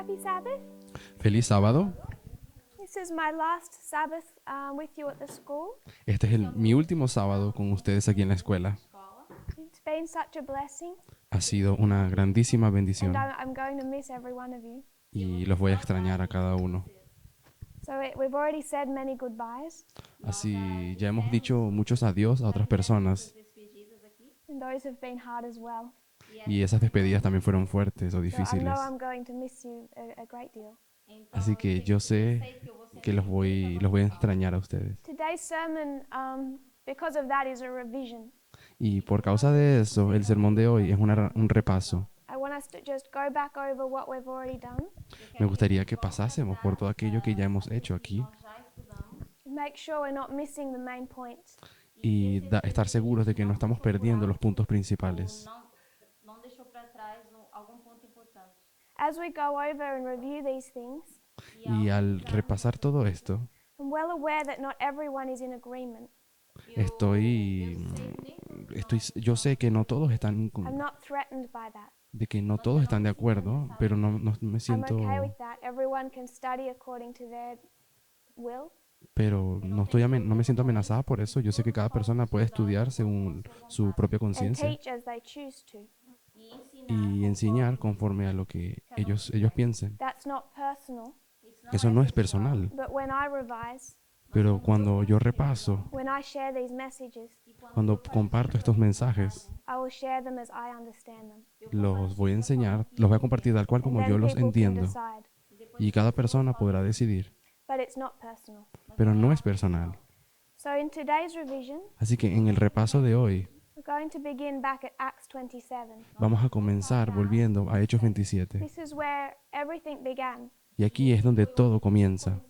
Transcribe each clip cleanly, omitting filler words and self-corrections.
Happy Sabbath. Feliz sábado. This is my last Sabbath with you at the school. Este es mi último sábado con ustedes aquí en la escuela. It's been such a blessing, Ha sido una grandísima and bendición I'm going to miss every one of you. y los voy a extrañar a cada uno. So we've already said many goodbyes, Así ya hemos dicho muchos adiós a otras personas and those have been hard as well. y esas despedidas también fueron fuertes o So I difíciles. know I'm going to miss you a great deal. Así que yo sé que los voy a extrañar a ustedes. Today's sermon, because of that, is a revision. Y por causa de eso, el sermón de hoy es un repaso. I want us to just go back over what we've already done Me gustaría que pasásemos por todo aquello que ya hemos hecho aquí and make sure we're not missing the main points. y estar seguros de que no estamos perdiendo los puntos principales. Não deixou para trás algum ponto importante. As we go over and review these things, Y al repasar todo esto, I'm well aware that not everyone is in agreement. yo sé que no todos están, I'm not threatened by that. de que no todos están de acuerdo, pero no me I'm siento, okay with that. Everyone can study according to their will. pero no me siento amenazada por eso. Yo sé que cada persona puede estudiar según su propia And conciencia teach as they choose to. y enseñar conforme a lo que ellos piensen. That's not personal, Eso no es personal, but when I revise, pero cuando yo repaso, when I share these messages, cuando comparto estos mensajes, I will share them as I understand them. los voy a enseñar, los voy a compartir tal cual como Then yo los people can entiendo. decide. Y cada persona podrá decidir, But it's not personal. pero no es personal. So in today's revision, Así que en el repaso de hoy we're going to begin back at Acts 27. vamos a comenzar volviendo a Hechos 27. This is where everything began, Y aquí es donde todo comienza,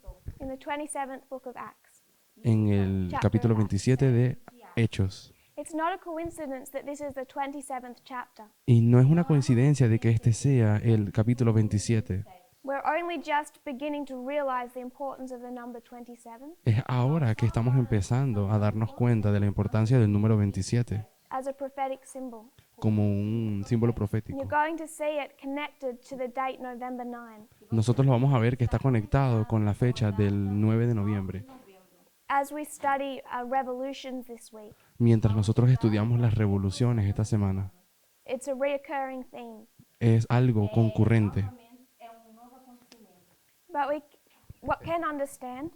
in the 27th book of Acts. en el capítulo 27 de Hechos. It's not a coincidence that this is the 27th chapter. Y no es una coincidencia de que este sea el capítulo 27. We're only just beginning to realize the importance of the number 27 Es ahora que estamos empezando a darnos cuenta de la importancia del número 27 as a prophetic symbol. como un símbolo And profético. you're going to see it connected to the date November 9. Nosotros lo vamos a ver que está conectado con la fecha del 9 de noviembre. As we study revolutions this week, Mientras nosotros estudiamos las revoluciones esta semana, it's a reoccurring theme. es algo concurrente. But what can understand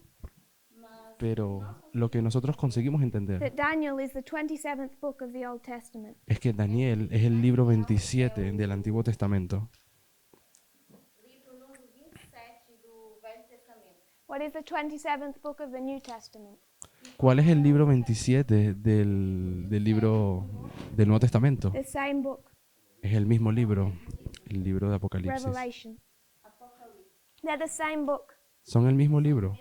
Pero lo que nosotros conseguimos entender that Daniel is the 27th book of the Old Testament. es que Daniel es el libro 27 del Antiguo Testamento. Livro número 27 do Velho Testamento. What is the 27th book of the New Testament? ¿Cuál es el libro 27 del libro del Nuevo Testamento? The same book, Es el mismo libro, el libro de Apocalipsis. Revelation. They're the same book, Son el mismo libro,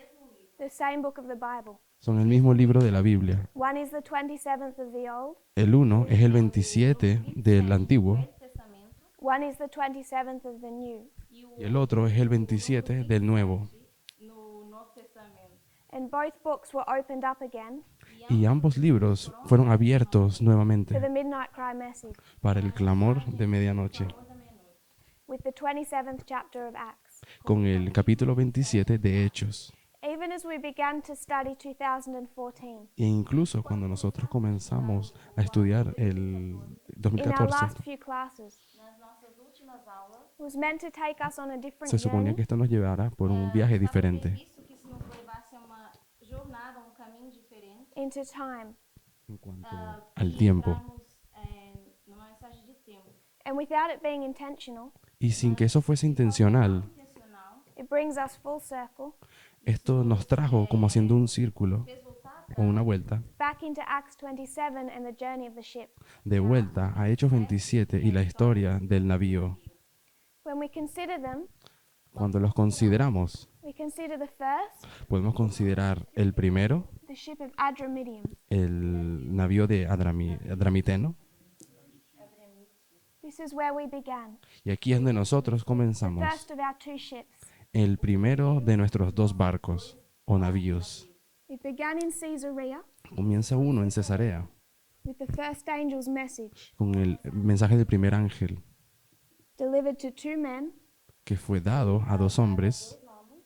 the same book of the Bible. son el mismo libro de la Biblia. One is the 27th of the Old, El uno es el 27 del Antiguo Testamento one is the 27th of the New. y el otro es el 27 del Nuevo. no Novo Testamento. And both books were opened up again Y ambos libros fueron abiertos for nuevamente the Midnight Cry message para el clamor de medianoche, with the 27th chapter of Acts. con el capítulo 27 de Hechos. Even as we began to study 2014, E incluso cuando nosotros comenzamos a estudiar el in our 2014, last few classes, Nas nossas últimas aulas, it was meant to take us on a different se suponía journey, que esto nos llevara por un viaje diferente visto que isso nos levasse a uma jornada, um caminho diferente, into time. en cuanto ah, al e tiempo. entramos numa mensagem de tempo. And without it being intentional, Y sin que eso fuese intencional, Intencional, it brings us full circle esto nos trajo como haciendo un círculo fez voltar o una vuelta, back into Acts 27 and the journey of the ship. de vuelta a Hechos 27 y la historia del navío. When we consider them, Cuando los consideramos, we consider the first, podemos considerar el primero, the ship of Adramyttium. el navío de Adramiteno, This is where we began. y aquí es donde nosotros comenzamos. First of our two ships. El primero de nuestros dos barcos o navíos. It began in Caesarea Comienza uno en Cesarea with the first angel's message con el mensaje del primer ángel delivered to two men que fue dado a dos hombres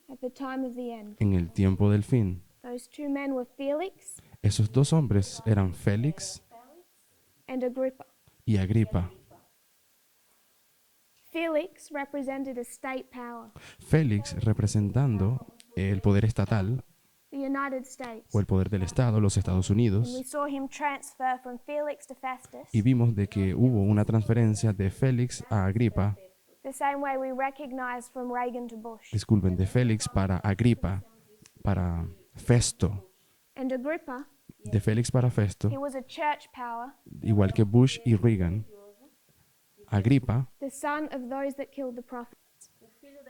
at the time of the end. en el tiempo del fin. Those two men were Felix Esos dos hombres eran Félix and Agrippa. y Agripa. Felix represented a state power, Félix representando el poder estatal the United States. o el poder del Estado, los Estados And we Unidos, saw him transfer from Felix to Festus, y vimos de que hubo una transferencia de Félix a Agripa, the same way we recognize from Reagan to Bush. disculpen, de Félix para Agripa, para Festo, And Agrippa, de Félix para Festo, he was a church power, igual que Bush y Reagan. Agripa the son of those that killed the prophets,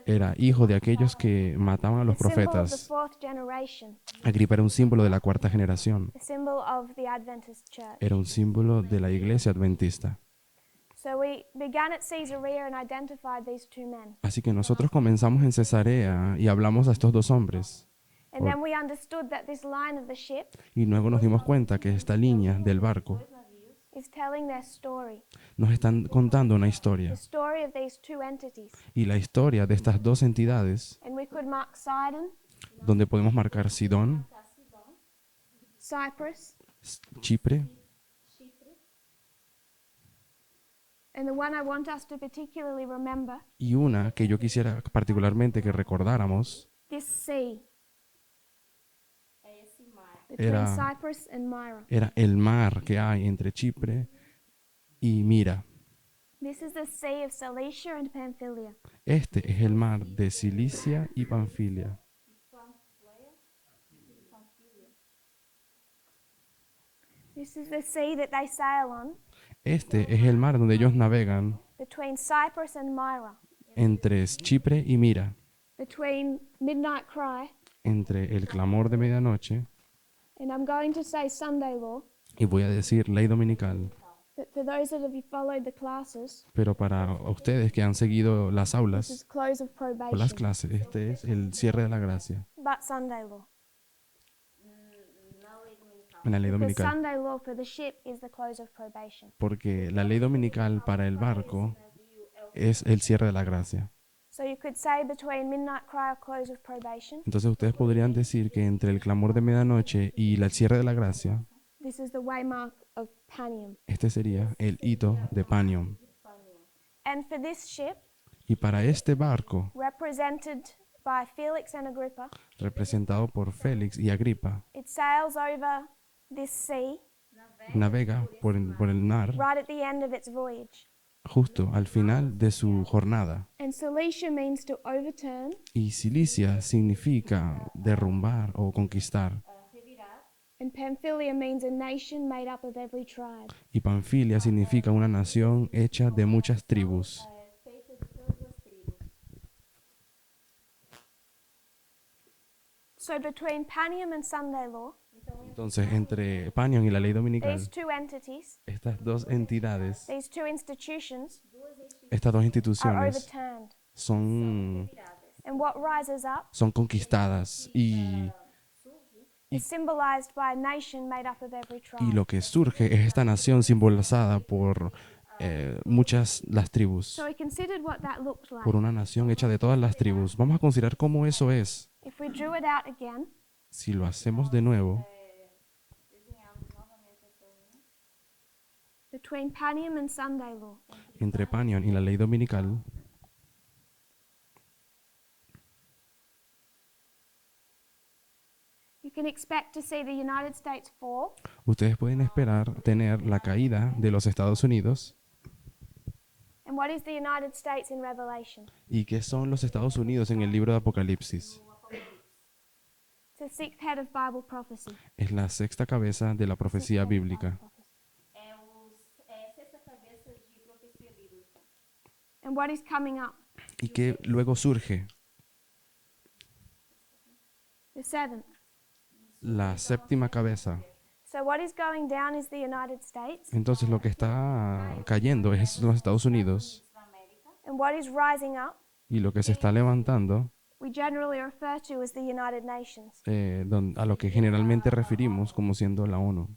era hijo de aquellos que mataban a los the symbol of the profetas. fourth generation, Agripa era un símbolo de la cuarta generación, the symbol of the Adventist church. era un símbolo de la iglesia adventista. So we began at Caesarea and identified these two men. Así que nosotros comenzamos en Cesarea y hablamos a estos dos hombres. And then we understood that this line of the ship Y luego nos dimos cuenta que esta línea del barco is telling their story, nos están contando una historia. the story of these two entities. Y la historia de estas dos entidades, And we could mark Sidon, donde podemos marcar Sidón, Cyprus, Chipre, and the one I want us to particularly remember, y una que yo quisiera particularmente que recordáramos, this sea É esse mar. between Era- Cyprus and Myra. era el mar que hay entre Chipre y Mira. This is the Sea of Cilicia and Pamphylia. Este es el mar de Cilicia y Panfilia. This is the sea that they sail on Este es el mar donde ellos navegan between Cyprus and Myra, entre Chipre y Mira, between Midnight Cry, entre el clamor de medianoche, and I'm going to say Sunday law, y voy a decir ley dominical, but for those that have followed the classes, pero para ustedes que han seguido las this is aulas close of o las probation, clases, este es el cierre de la gracia but Sunday law. Na lei dominical. en la ley The dominical, Sunday law for the ship is the close of probation. porque la ley dominical para el barco es el cierre de la gracia. So you could say between midnight cry or close of probation, Entonces ustedes podrían decir que entre el clamor de medianoche y el cierre de la gracia, this is the waymark of Panium. este sería el hito de Panium. And for this ship, Y para este barco, represented by Felix and Agrippa, representado por Félix y Agripa, it sails over this sea navega por el mar right at the end of its voyage. justo al final de su jornada. And Cilicia means to overturn, Y Cilicia significa derrumbar o conquistar. and Pamphylia means a nation made up of every tribe. Y Panfilia significa una nación hecha de muchas tribus. Feita de todas as tribos. So between Panium and Sunday law, Entonces, entre Panion y la ley dominical, these two entities, estas dos entidades, these two institutions, estas dos are instituciones overturned. son, And what rises up son conquistadas is symbolized by a nation made up of every y tribe. lo que surge es esta nación simbolizada por muchas las tribus, So we considered what that looked like. por una nación hecha de todas las tribus. Vamos a considerar cómo eso es. If we drew it out again, Si lo hacemos de nuevo, Desenhamos novamente essa linha. between Panium and Sunday law, entre Panion y la ley dominical, you can expect to see the United States fall ustedes pueden esperar tener la caída de los Estados Unidos. And what is the United States in Revelation? ¿Y qué son los Estados Unidos en el libro de Apocalipsis? It's the sixth head of Bible prophecy. Es la sexta cabeza de la profecía bíblica. É sexta cabeça de profecia bíblica. And what is coming up? ¿Y qué luego surge? The seventh. La séptima cabeza. So what is going down is the United States, Entonces lo que está cayendo es los Estados Unidos and what is rising up, y lo que se está levantando, we generally refer to as the United Nations. a lo que generalmente referimos como siendo la ONU.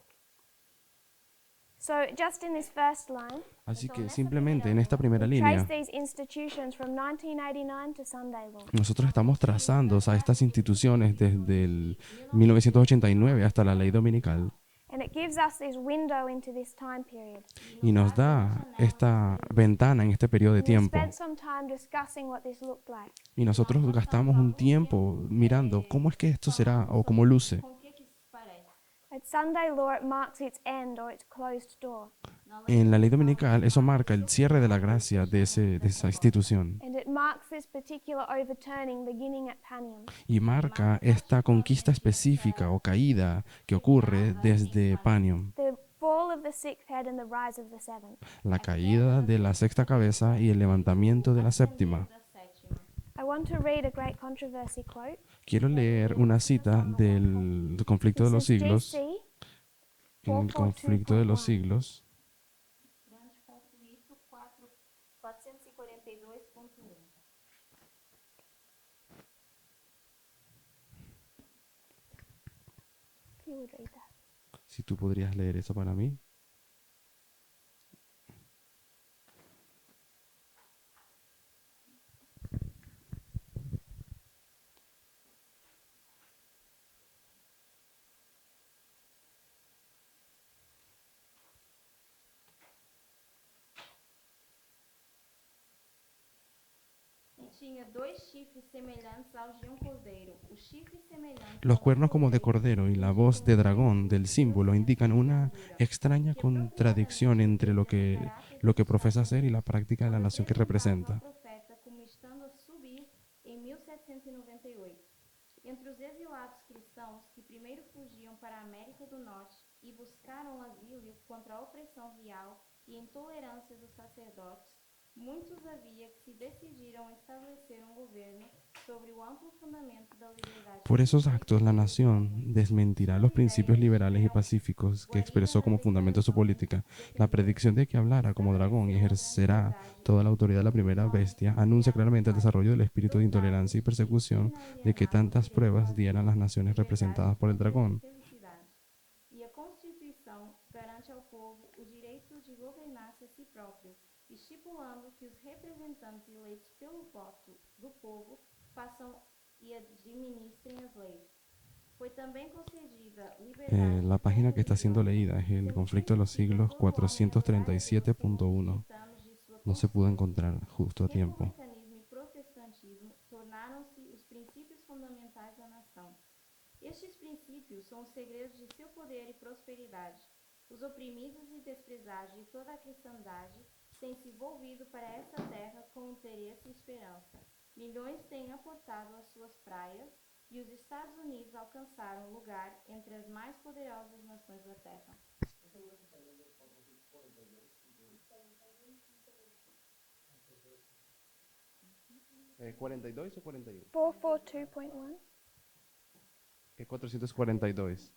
So, just in this first line, Así que simplemente en esta primera we trace línea, these institutions from 1989 to Sunday law. nosotros estamos trazando, o sea, estas instituciones desde el 1989 hasta la ley dominical And it gives us this window into this time period. y nos da esta ventana en este periodo de We tiempo. spent some time discussing what this looked like. Y nosotros gastamos un tiempo mirando cómo es que esto será o cómo luce. Com o que isso parece? At Sunday law, it marks its end or its closed door. En la ley dominical, eso marca el cierre de la gracia de esa institución And it marks this particular overturning beginning at Panium. y marca esta conquista específica o caída que ocurre desde Panium, The fall of the sixth head and the rise of the seventh. la caída de la sexta cabeza y el levantamiento de la séptima. Da sétima. I want to read a great controversy quote. Quiero leer una cita del conflicto de los This is siglos, GC en el conflicto de los siglos, Grande conflito 442.1. if you would read that. si tú podrías leer eso para mí. E tinha dois chifres semelhantes aos de um cordeiro. Os chifres semelhantes Los aos cuernos do como de cordeiro cordero y la voz de dragón del símbolo indican una extraña contradicción entre lo que profesa ser y la práctica de la nación que representa. representavam o profeta como estando a subir em 1798. Entre os exilados cristãos que primeiro fugiam para a América do Norte e buscaram asilo contra a opressão real e intolerância dos sacerdotes, muitos havia que se decidiram a estabelecer um governo sobre o amplo fundamento da liberdade. Por esos actos, la nación desmentirá los principios liberales y pacíficos que expresó como fundamento de su política. La predicción de que hablara como dragón y ejercerá toda la autoridad de la primera bestia anuncia claramente el desarrollo del espíritu de intolerancia y persecución de que tantas pruebas dieran las naciones representadas por el dragón. Felicidade. E a Constituição garante ao povo o direito de governar-se a si próprio, estipulando que os representantes eleitos pelo voto do povo façam e administrem as leis. Foi também concedida liberdade. La página que está siendo leída es el conflicto de los siglos 437.1. No se pudo encontrar justo a tiempo. Republicanismo e protestantismo tornaram-se os princípios fundamentais da nação. Estes princípios são os segredos de seu poder e prosperidade. Os oprimidos e desprezados de toda a cristandade têm se volvido para essa terra com interesse e esperança. Milhões têm aportado às suas praias e os Estados Unidos alcançaram um lugar entre as mais poderosas nações da terra. 42 o 41? 442.1. 442.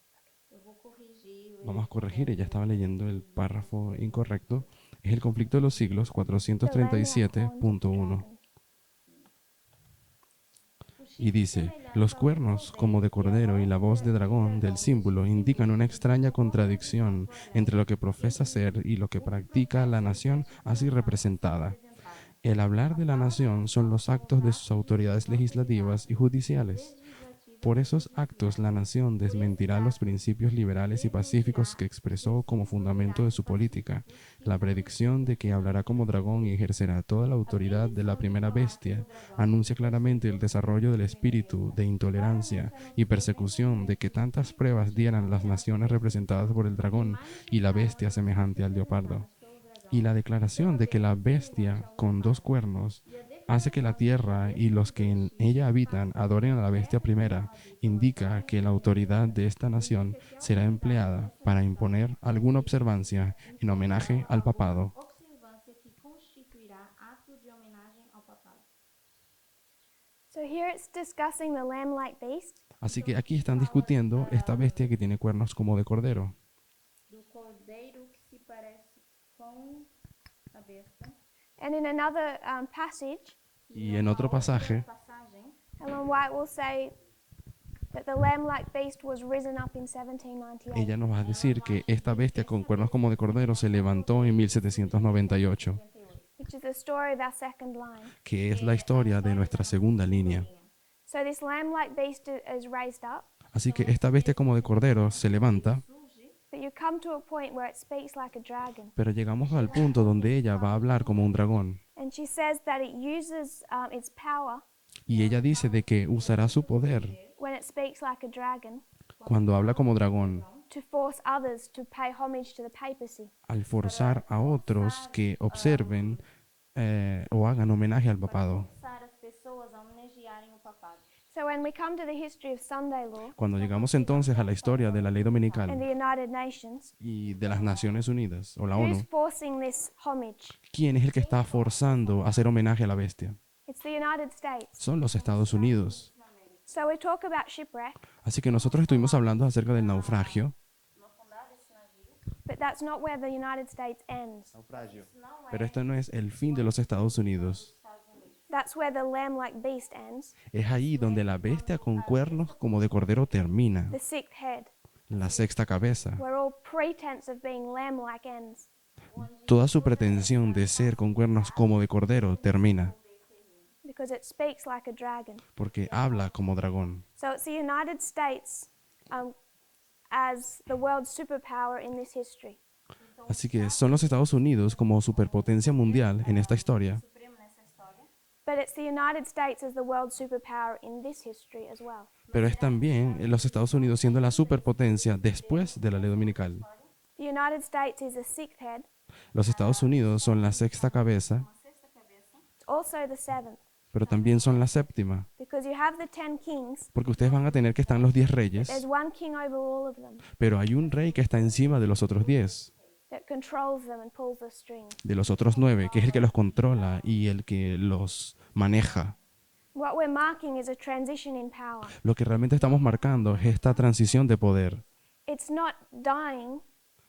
Eu vou corrigir. Vamos a corregir, ella estaba leyendo el párrafo incorrecto. Es el conflicto de los siglos The lamb like horns of 437.1. dragon. Y dice, los cuernos como de cordero y la voz de dragón del símbolo indican una extraña contradicción entre lo que profesa ser y lo que practica la nación así representada. El hablar de la nación son los actos de sus autoridades legislativas y judiciales. Por esos actos, la nación desmentirá los principios liberales y pacíficos que expresó como fundamento de su política. La predicción de que hablará como dragón y ejercerá toda la autoridad de la primera bestia anuncia claramente el desarrollo del espíritu de intolerancia y persecución de que tantas pruebas dieran las naciones representadas por el dragón y la bestia semejante al leopardo. Y la declaración de que la bestia con dos cuernos hace que la tierra y los que en ella habitan adoren a la bestia primera, indica que la autoridad de esta nación será empleada para imponer alguna observancia en homenaje al papado. Observância que constituirá ato de homenagem ao papado. So here it's discussing the lamb-like beast. Así que aquí están discutiendo esta bestia que tiene cuernos como de cordero. Do cordeiro que se parece com a besta. And in another passage, Y en otro pasaje, Passagem, Ellen White will say that the lamb-like beast was risen up in 1798. Ella nos va a decir que esta bestia con cuernos como de cordero se levantó en 1798, Which is the story of our second line. que es la historia de nuestra segunda línea. So this lamb-like beast is raised up, Así que esta bestia como de cordero se levanta, but you come to a point where it speaks like a dragon. pero llegamos al punto donde ella va a hablar como un dragón. And she says that it uses its power Y ella dice de que usará su poder when it speaks like a dragon cuando habla como dragón, to force others to pay homage to the papacy. al forzar a otros que observen o hagan homenaje al papado. Forçar as pessoas a homenagearem o papado. So when we come to the history of Sunday law Cuando llegamos entonces a la historia de la ley and dominical the United Nations, y de las Naciones Unidas o la who's ONU, forcing this homage? ¿quién es el que está forzando a hacer homenaje a la bestia? It's the United States. Son los Estados Unidos. So we talk about shipwreck, Así que nosotros estuvimos hablando acerca del naufragio, but that's not where the United States ends. pero esto no es el fin de los Estados Unidos. That's where the lamb-like beast ends, Es ahí donde la bestia con cuernos como de cordero termina, the sixth head, la sexta cabeza. where all pretense of being lamb-like ends. Toda su pretensión de ser con cuernos como de cordero termina, Because it speaks like a dragon. porque habla como dragón. So it's the United States as the world superpower in this history. Así que son los Estados Unidos como superpotencia mundial en esta historia, Supremo nessa história. But it's the United States as the world superpower in this history as well. pero es también los Estados Unidos siendo la superpotencia después de la ley dominical. The United States is the sixth head, Los Estados Unidos son la sexta cabeza, Sexta cabeça. it's also the seventh. pero también son la séptima, Because you have the 10 kings, porque ustedes van a tener que estar los 10 there's reyes, one king over all of them pero hay un rey que está encima de los otros 10, that controls them and pulls the strings. de los otros 9, que es el que los controla y el que los maneja. What we're marking is a transition in power. Lo que realmente estamos marcando es esta transición de poder. It's not dying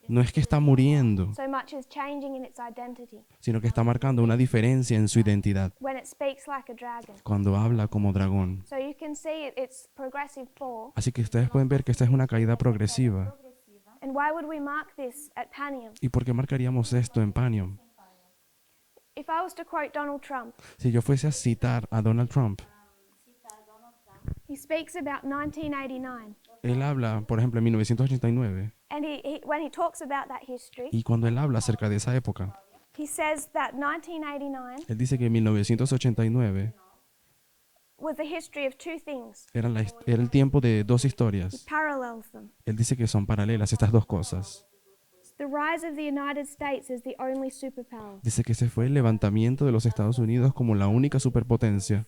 No es que está muriendo, so much as changing in its identity sino que está marcando una diferencia en su identidad when it speaks like a dragon. cuando habla como dragón. So you can see it's progressive fall. Así que ustedes pueden ver que esta es una caída progresiva. And why would we mark this at Panium? ¿Y por qué marcaríamos esto en Panium? If I was to quote Donald Trump, Si yo fuese a citar a Donald Trump, he speaks about 1989. él habla, por ejemplo, en 1989, And when he talks about that history, y cuando él habla acerca de esa época, he says that 1989 él dice que 1989 was the history of two things. era el tiempo de dos He historias. parallels them. Él dice que son paralelas estas dos cosas. The rise of the United States as the only superpower. Dice que ese fue el levantamiento de los Estados Unidos como la única superpotencia.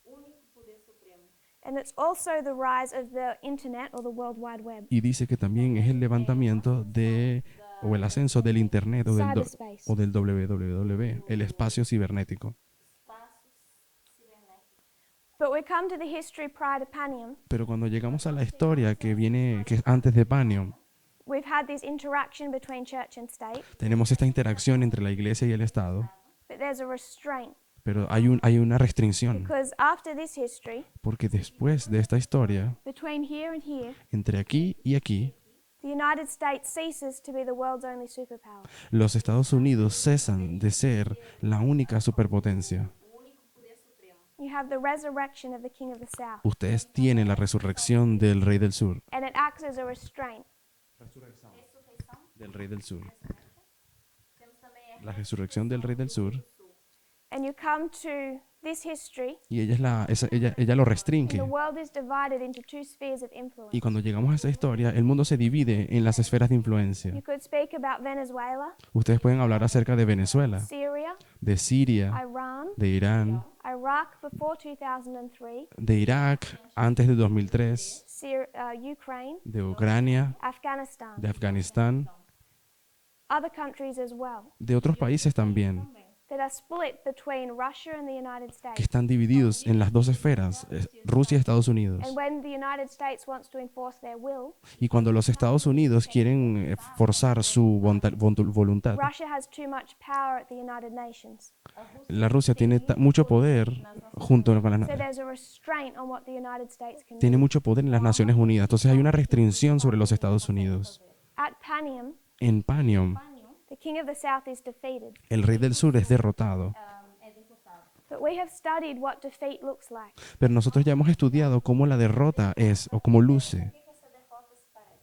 Único poder supremo. And it's also the rise of the internet or the World Wide Web. Y dice que también es el levantamiento o el ascenso del Internet Cyberspace. o del www, el espacio cibernético. Espaços cibernéticos. But we come to the history prior to Panium. Pero cuando llegamos a la historia que es antes de Panium, We've had this interaction between church and state, tenemos esta interacción entre la iglesia y el Estado, but there's a restraint. pero hay una restricción, Because after this history, porque después de esta historia, between here and here, entre aquí y aquí, the United States ceases to be the world's only superpower. los Estados Unidos cesan de ser la única superpotencia. Único poder supremo. You have the resurrection of the King of the South, Ustedes tienen la resurrección del Rey del Sur. and it acts as a restraint. Ressurreição. Del Rey del Sur. Temos também a La resurrección del Rey del Sur. And you come to this history, Y ella lo and restringe. the world is divided into two spheres of influence. Y cuando llegamos a esa historia, el mundo se divide en las esferas de influencia. You could speak about Venezuela, Ustedes pueden hablar acerca de Venezuela, Syria, de Siria, Iran, de Irán, Iraq before 2003, de Irak antes de 2003, Ukraine, de Ucrania, Afghanistan, de Afganistán, other countries as well, de otros países también, that are split between Russia and the United que States. están divididos en las dos esferas, Rusia y Estados Unidos. And when the United States wants to enforce their will, Y cuando los Estados Unidos quieren forzar su voluntad, Russia has too much power at the United Nations. la Rusia tiene mucho poder junto con So there's a restraint on what the United States can do. tiene mucho poder en las Naciones Unidas. Entonces hay una restricción sobre los Estados Unidos. At Panium, En Panium, the king of the south is defeated. el rey del sur es derrotado. é derrotado. But we have studied what defeat looks like. Pero nosotros ya hemos estudiado cómo la derrota es o cómo luce.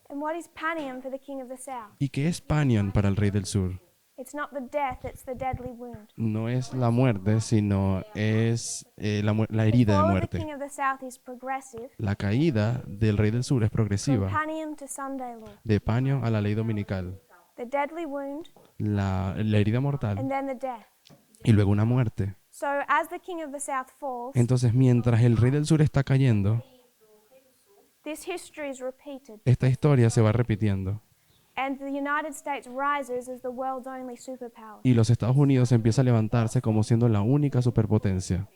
And what is Panium for the king of the south? ¿Y qué es Panion para el rey del sur? It's not the death, it's the deadly wound. No es la muerte, sino es la herida de Fall of the muerte. king of the south is progressive, La caída del rey del sur es from progresiva, Panium to Sunday law. de Panion a la ley dominical. The deadly wound, La herida mortal and then the death. y luego una muerte. So as the king of the south falls, Entonces, mientras el rey del sur está cayendo, this history is repeated, esta historia se va repitiendo. and the United States rises as the world's only superpower. Y los Estados Unidos empieza a levantarse como siendo la única superpotencia.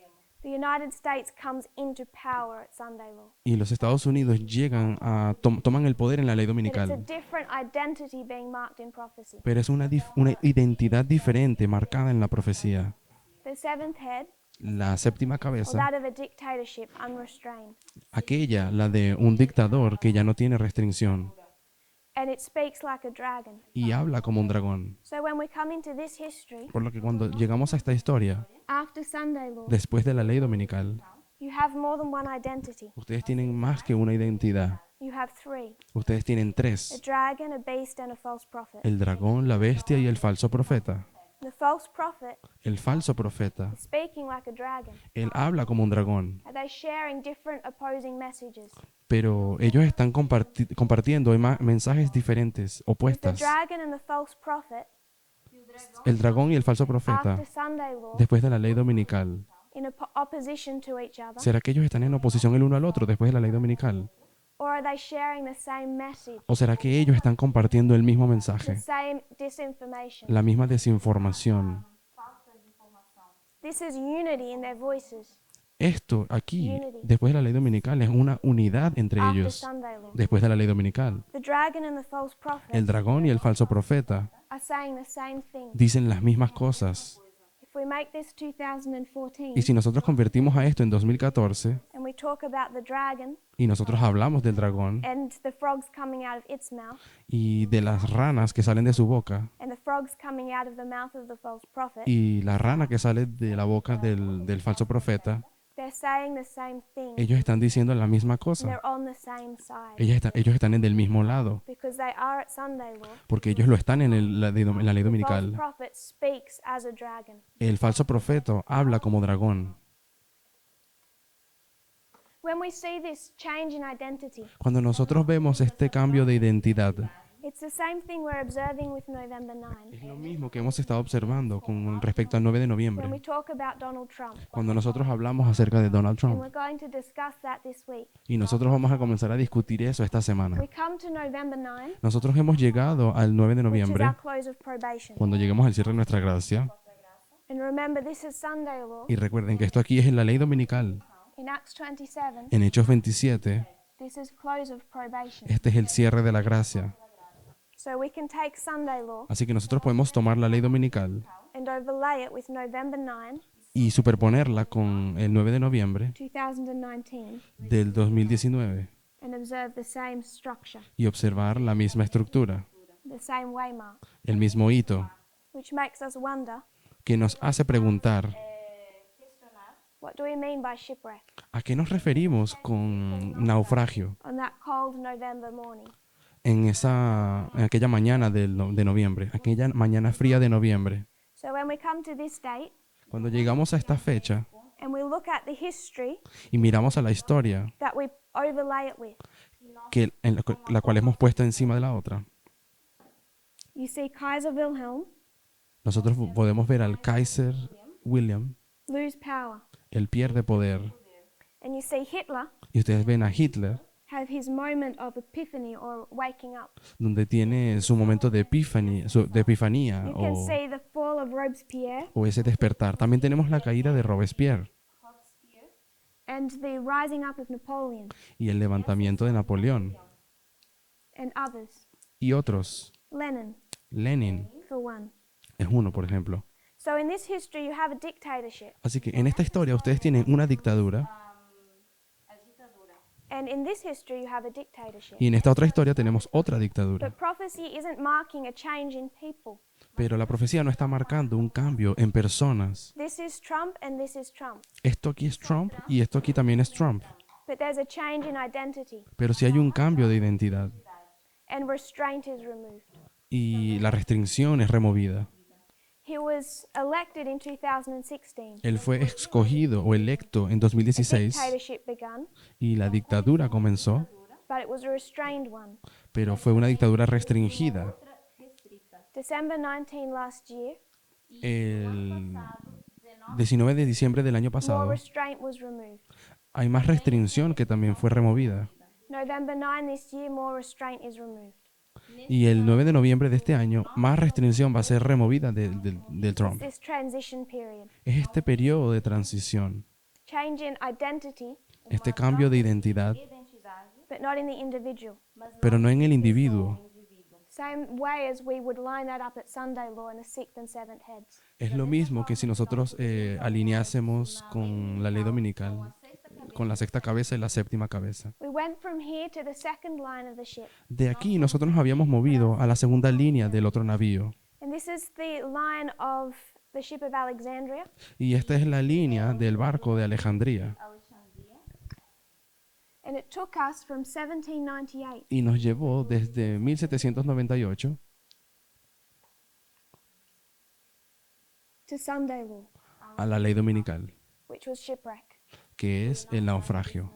The United States comes into power at Sunday law. Y los Estados Unidos llegan a toman el poder en la ley But it's a dominical. different identity being marked in prophecy. Pero es una identidad diferente marcada en la profecía. The seventh head, La séptima or cabeza, that of a dictatorship unrestrained. aquella, la de un dictador que ya no tiene restricción And it speaks like a dragon. y habla como un dragón. So when we come into this history, Por lo que cuando llegamos a esta historia, after Sunday law, después de la ley dominical, you have more than one identity. ustedes tienen más que una identidad. You have three: Ustedes tienen a tres: dragon, a beast, and a false prophet. el dragón, la bestia y el falso profeta. The false prophet El falso profeta, is speaking like a dragon. él habla como un dragón, Are they sharing different opposing messages? pero ellos están compartiendo mensajes diferentes, Is the opuestas. dragon and the false prophet El dragón y el falso profeta, after Sunday law después de la ley dominical, in opposition to each other? ¿será que ellos están en oposición el uno al otro después de la ley dominical? Or are they sharing the same message, ¿O será que ellos están compartiendo el mismo the mensaje, same disinformation? la misma desinformación? This is unity in their voices Esto aquí, después de la ley dominical, es una unidad entre after ellos. Sunday law. Después de la ley dominical, The dragon and the false prophet el dragón y el falso profeta are saying the same thing. dicen las mismas cosas. If we make this 2014 Y si nosotros convertimos a esto en 2014 and we talk about the dragon y nosotros hablamos del dragón and the frogs coming out of its mouth y de las ranas que salen de su boca and the frogs coming out of the mouth of the false prophet, y la rana que sale de la boca del falso profeta, they're saying the same thing. ellos están diciendo la misma And cosa. they're on the same side Ellos están en el mismo lado, because they are at Sunday law. porque ellos lo están en la ley The false dominical. prophet speaks as a dragon. El falso profeta habla como dragón. When we see this change in identity, Cuando nosotros vemos este cambio de identidad, it's the same thing we're observing with November 9. es lo mismo que hemos estado observando con respecto al 9 de When we noviembre, talk about Donald Trump, cuando nosotros hablamos acerca de Donald and Trump. we're going to discuss that this week. Y nosotros vamos a comenzar a discutir eso esta semana. We come to November 9, Nosotros hemos llegado al 9 de which is noviembre, our close of probation. cuando lleguemos al cierre de nuestra gracia. And remember, this is Sunday law. Y recuerden que esto aquí es en la ley dominical. In Acts 27, En Hechos 27, this is close of probation. este es el cierre de la gracia. So we can take Sunday law Así que nosotros podemos tomar la ley dominical and overlay it with November 9, y superponerla con el 9 de noviembre 2019, del 2019 and observe the same structure, y observar la misma estructura, the same waymark, el mismo hito, which makes us wonder, que nos hace preguntar what do we mean by shipwreck ¿a qué nos referimos con naufragio on that cold November morning? en aquella mañana de noviembre, aquella mañana fría de noviembre? So when we come to this date Cuando llegamos a esta fecha and we look at the history y miramos a la historia that we overlay it with, la cual hemos puesto encima de la otra, you see Kaiser Wilhelm nosotros podemos ver al Kaiser William, lose power, él pierde poder, and you see Hitler y ustedes ven a Hitler, have his moment of epiphany or waking up. donde tiene su momento de epifanía You can see the fall of Robespierre o ese despertar. También tenemos la caída de Robespierre and the rising up of Napoleon y el levantamiento de Napoleón and others. y otros. Lenin, Lenin for one. es uno, por ejemplo. So in this history, you have a dictatorship, Así que en esta historia ustedes tienen una dictadura a ditadura. and in this history, you have a dictatorship. y en esta otra historia tenemos otra dictadura. But prophecy isn't marking a change in people. Pero la profecía no está marcando un cambio en personas. This is Trump and this is Trump. Esto aquí es Trump y esto aquí también es Trump. But there's a change in identity, Pero sí hay un cambio de identidad and restraint is removed. y la restricción es removida. He was elected in 2016. Él fue escogido o electo en A 2016 dictatorship began, y la dictadura comenzó, but it was a restrained one. pero fue una dictadura restringida. Restrita. December 19 last year, El 19 de diciembre del año more pasado restraint was removed. hay más restricción que también fue removida. November 9 this year, more restraint is removed. Y el 9 de noviembre de este año, más restricción va a ser removida del Trump. This transition period. Es este periodo de transición, Change in identity, este cambio de identidad, Identidade, but not in the individual. mas pero no en el individuo. indivíduo. Same way as we would line that up at Sunday law in the sixth and seventh heads. Es lo mismo que si nosotros alineásemos con la ley dominical, con la sexta cabeza y la séptima cabeza. We went from here to the second line of the ship. De aquí nosotros nos habíamos movido a la segunda línea del otro navío. And this is the line of the ship of Alexandria. Y esta es la línea del barco de Alejandría. Alexandria. And it took us from 1798 Y nos llevó desde 1798 to Sunday law, a la ley dominical, which was shipwreck. que es el naufragio.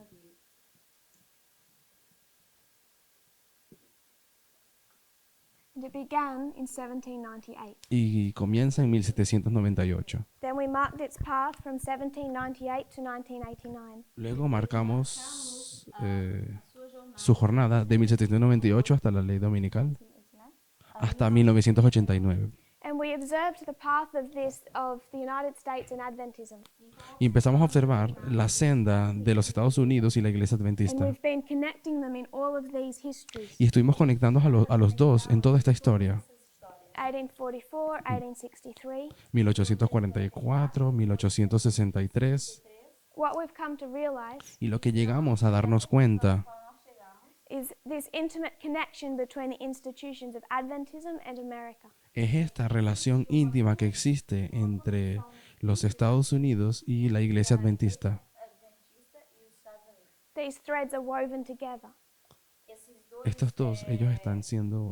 And it began in 1798. Y comienza en 1798. Then we marked its path from 1798 to 1989. Luego marcamos Sua jornada, su jornada de 1798 hasta la ley dominical, hasta 1989. And we observed the path of the United States in Adventism. Y empezamos a observar la senda de los Estados Unidos y la iglesia And adventista. we've been connecting them in all of these histories. Y estuvimos conectando a los dos en toda esta historia. 1844, 1863. 1844, 1863. What we've come to realize Y lo que llegamos a darnos cuenta is this intimate connection between the institutions of Adventism and America. es esta relación íntima que existe entre los Estados Unidos y la iglesia adventista. adventista e os Estados Unidos. These threads are woven together. Esses dois Estos dos, ellos están siendo,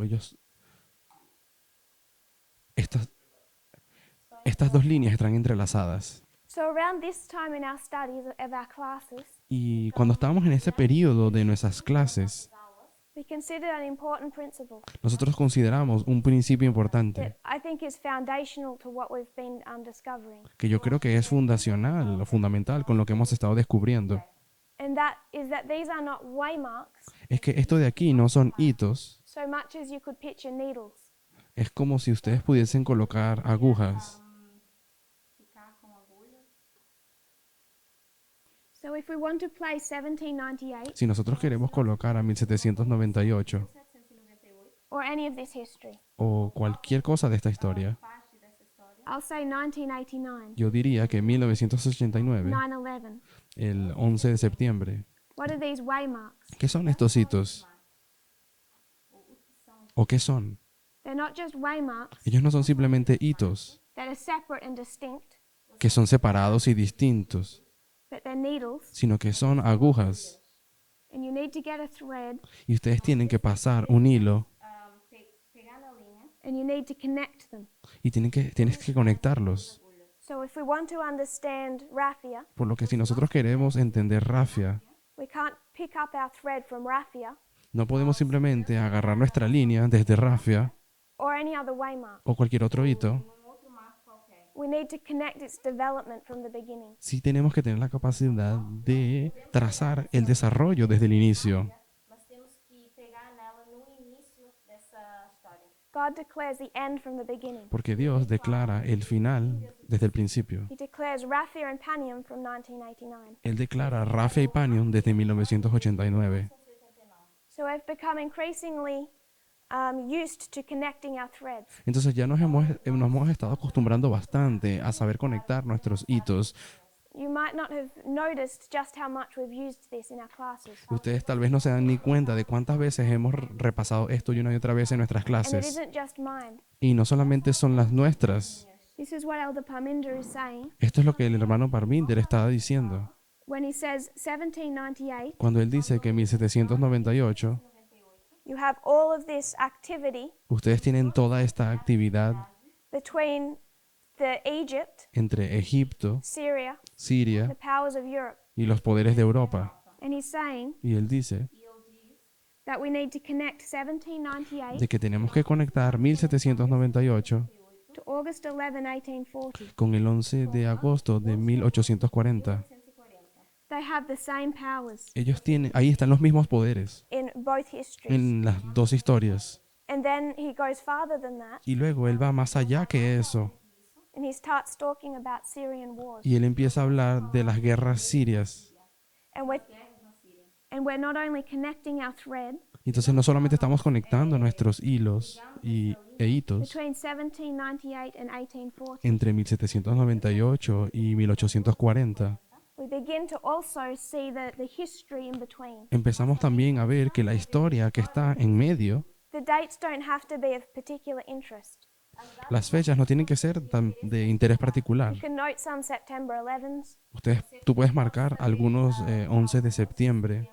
estas dos líneas están entrelazadas. So around this time in our studies of our classes, Y cuando estábamos en este periodo de nuestras clases, we considered an important principle nosotros consideramos un principio importante that I think is foundational to what we've been discovering. que yo creo que es fundacional o fundamental con lo que hemos estado descubriendo. And that is that these are not waymarks Es que esto de aquí no son hitos, so much as you could picture needles. es como si ustedes pudiesen colocar agujas. ficar com agulhas. So if we want to place 1798 Si nosotros queremos colocar a 1798 798, or any of this history, o cualquier cosa de esta historia, parte dessa história. I'll say 1989, yo diría que 1989, 9/11. el 11 de septiembre. What are these waymarks? ¿Qué son estos hitos? ¿O qué son? They're not just waymarks Ellos no son simplemente hitos that are separate and distinct, que son separados y distintos, but they're needles, sino que son agujas. and you need to get a thread, Y ustedes tienen que pasar un hilo Pegar na linha, and you need to connect them. y tienes que conectarlos. So if we want to understand raffia, Por lo que si nosotros queremos entender Rafia, we can't pick up our thread from raffia no podemos simplemente agarrar nuestra línea desde Rafia or any other waymark. o cualquier otro hito. outro marco qualquer. We need to connect its development from the beginning. Sí tenemos que tener la capacidad de trazar el desarrollo desde el inicio. Mas temos que pegar nela no início dessa história. God declares the end from the beginning. Porque Dios declara el final desde el principio. He declares raffia and panium from 1989. Él declara Rafia y Panion desde 1989. So I've become increasingly used to connecting our threads. Entonces ya nos hemos estado acostumbrando bastante a saber conectar nuestros hitos. You might not have noticed just how much we've used this in our classes. Ustedes tal vez no se dan ni cuenta de cuántas veces hemos repasado esto y una y otra vez en nuestras And it clases. isn't just mine. Y no solamente son las nuestras. This is what Elder Parminder is saying Esto es lo que el hermano Parminder estaba diciendo when he says 1798, cuando él dice que en 1798 you have all of this activity ustedes tienen toda esta actividad between the Egypt, entre Egipto, Syria, the Siria powers of Europe. y los poderes de Europa. And he's saying Y él dice that we need to connect 1798 de que tenemos que conectar 1798 to August 11, 1840. con el 11 de agosto de 1840. They have the same powers Ellos tienen, ahí están los mismos poderes in both histories. en las dos historias. And then he goes farther than that Y luego él va más allá que eso. and he starts talking about Syrian wars. Y él empieza a hablar de las guerras sirias. And we're not only connecting our thread Entonces no solamente estamos conectando nuestros hilos e hitos between 1798 and 1840, entre 1798 y 1840. we begin to also see the history in between. Empezamos también a ver que la historia que está en medio, The dates don't have to be of particular interest. las fechas no tienen que ser de interés particular. You can note some September 11s, Tú puedes marcar algunos 11 de septiembre,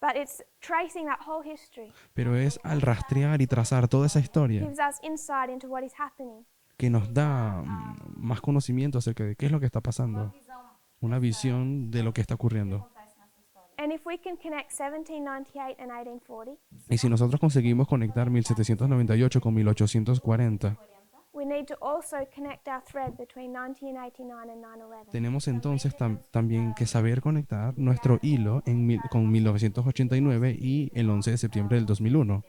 but it's tracing that whole history. pero es al rastrear y trazar toda esa historia Gives us insight into what is happening. que nos da más conocimiento acerca de qué es lo que está pasando, una visión de lo que está ocurriendo. And if we can connect 1798 and 1840, Y si nosotros conseguimos conectar 1798 con 1840, we need to also connect our thread between 1989 and 9/11. tenemos entonces también que saber conectar nuestro hilo con 1989 y el 11 de septiembre del 2001.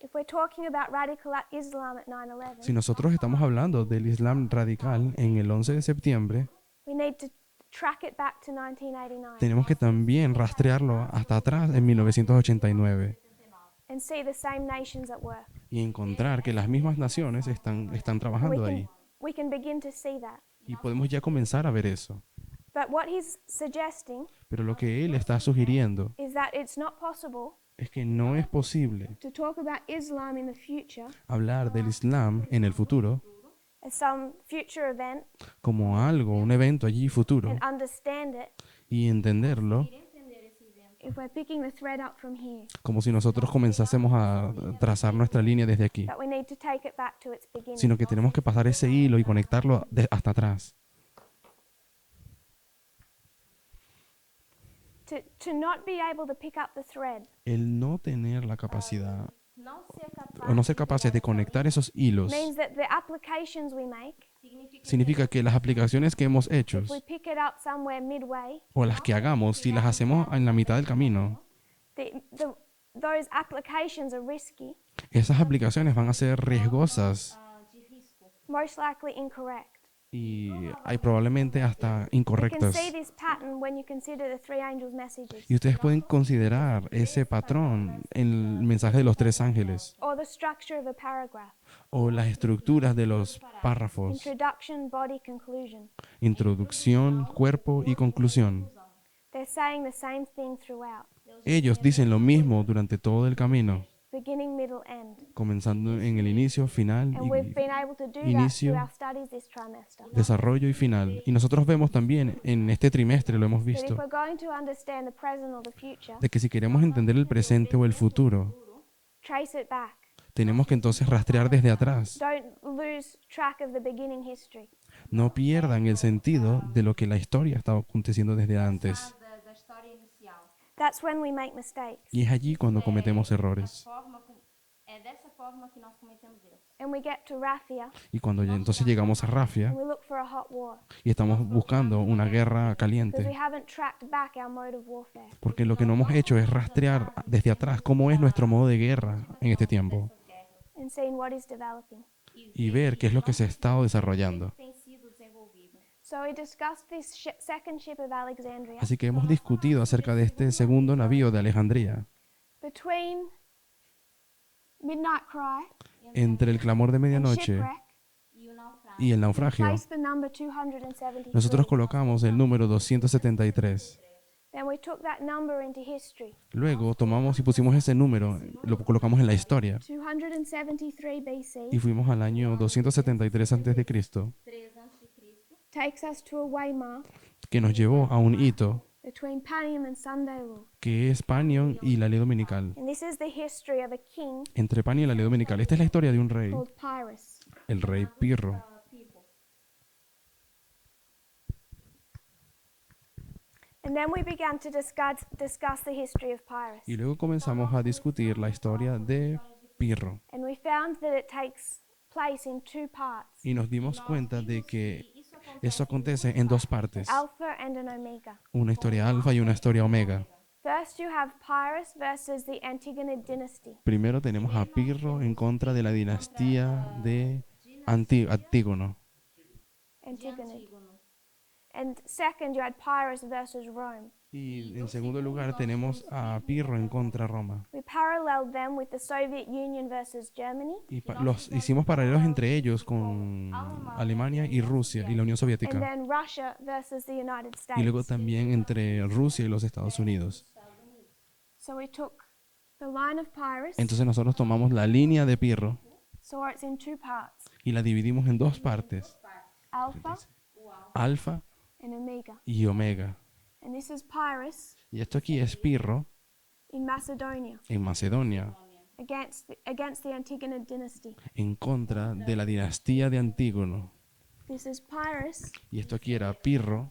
If we're talking about radical Islam at 9/11, Si nosotros estamos hablando del Islam radical en el 11 de septiembre, we need to track it back to 1989 tenemos que también rastrearlo hasta atrás en 1989 and see the same nations at work. y encontrar que las mismas naciones están trabajando ahí. We can begin to see that. Y podemos ya comenzar a ver eso. But what he's suggesting Pero lo que él está sugiriendo is that it's not possible es que no es posible to talk about Islam in the future hablar del Islam en el futuro as some future event como algo, un evento allí futuro, and understand it y entenderlo if we're picking the thread up from here. como si nosotros comenzásemos a trazar nuestra línea desde aquí, But we need to take it back to its beginning. sino que tenemos que pasar ese hilo y conectarlo hasta atrás. To not be able to pick up the thread El no tener la capacidad Não ser capaz o no ser capaces de conectar esos hilos means that the applications we make, significa que las aplicaciones que hemos hecho if we pick it up somewhere midway, o las que hagamos, si las hacemos en la mitad del camino, those applications are risky, esas aplicaciones van a ser riesgosas de risco. most likely incorrect. y hay probablemente hasta You can incorrectas. see this pattern when you consider the three angels' messages Y ustedes pueden considerar ese patrón en el mensaje de los tres ángeles or the structure of a paragraph. o las estructuras de los párrafos, Introduction, body, conclusion. introducción, cuerpo y conclusión. They're saying the same thing throughout, Ellos dicen lo mismo durante todo el camino, beginning, middle, end. comenzando en el inicio, final And we've been able to do that inicio, through our studies this trimester. desarrollo y final. Y nosotros vemos también en este trimestre, lo hemos That if visto, we're going to understand the present or the future, de que si queremos entender el presente o el futuro, trace it back. tenemos que entonces rastrear desde atrás. Don't lose track of the beginning history. No pierdan el sentido de lo que la historia está aconteciendo desde antes. Da história inicial. That's when we make mistakes. Y es allí cuando cometemos errores. É dessa forma que nós cometemos erros. And we get to Raphia Y cuando entonces llegamos a Rafia and we look for a hot war y estamos buscando una guerra because we caliente, haven't tracked back our mode of warfare. porque lo que no hemos hecho es rastrear desde atrás cómo es nuestro modo de guerra en este tiempo And seeing what is developing. y ver qué es lo que se ha estado desarrollando. Tem sido desenvolvido. So we discussed this second ship of Alexandria. Así que hemos discutido acerca de este segundo navío de Alejandría. Between midnight cry, entre el clamor de and medianoche shipwreck, e o naufrágio. y el naufragio, place the number 273. nosotros colocamos el número 273. Then we took that number into history. Luego tomamos y pusimos ese número, lo colocamos en la historia 273 BC y fuimos al año 273 a.C., 3 a.C., takes us to a waymark que nos llevó a un hito between Panium and Sunday law. que es Panion y la ley dominical. And this is the history of a king Entre Panion y la ley dominical. Esta es la historia de un rey, called Pyrrhus. el rey Pirro. Pipo. And then we began to discuss the history of Pyrrhus. Y luego comenzamos a discutir la historia de Pirro. And we found that it takes place in two parts, Y nos dimos cuenta de que eso acontece en dos partes. Alpha and an Omega. Una historia alfa y una historia omega. First you have Pyrrhus versus the Antigonid dynasty. Primero tenemos a Pirro en contra de la dinastía de Antígono. Antigonid. Antígono. And second you had Pyrrhus versus Rome. Y en segundo lugar tenemos a Pirro en contra de Roma. We paralleled them with the Soviet Union versus Germany, Y los hicimos paralelos entre ellos con Alemania y Rusia y la Unión and Soviética. then Russia versus the United Y luego States. también entre Rusia y los Estados Unidos. So we took the line of Pyrrhus, Entonces nosotros tomamos la línea de Pirro saw it's in two parts, y la dividimos en dos partes, Alpha alfa and Omega. y omega. And this is Pyrrhus Y esto aquí es Pirro in Macedonia en Macedonia against the Antigonid dynasty. en contra de la dinastía de Antígono. This is Pyrrhus Y esto aquí era Pirro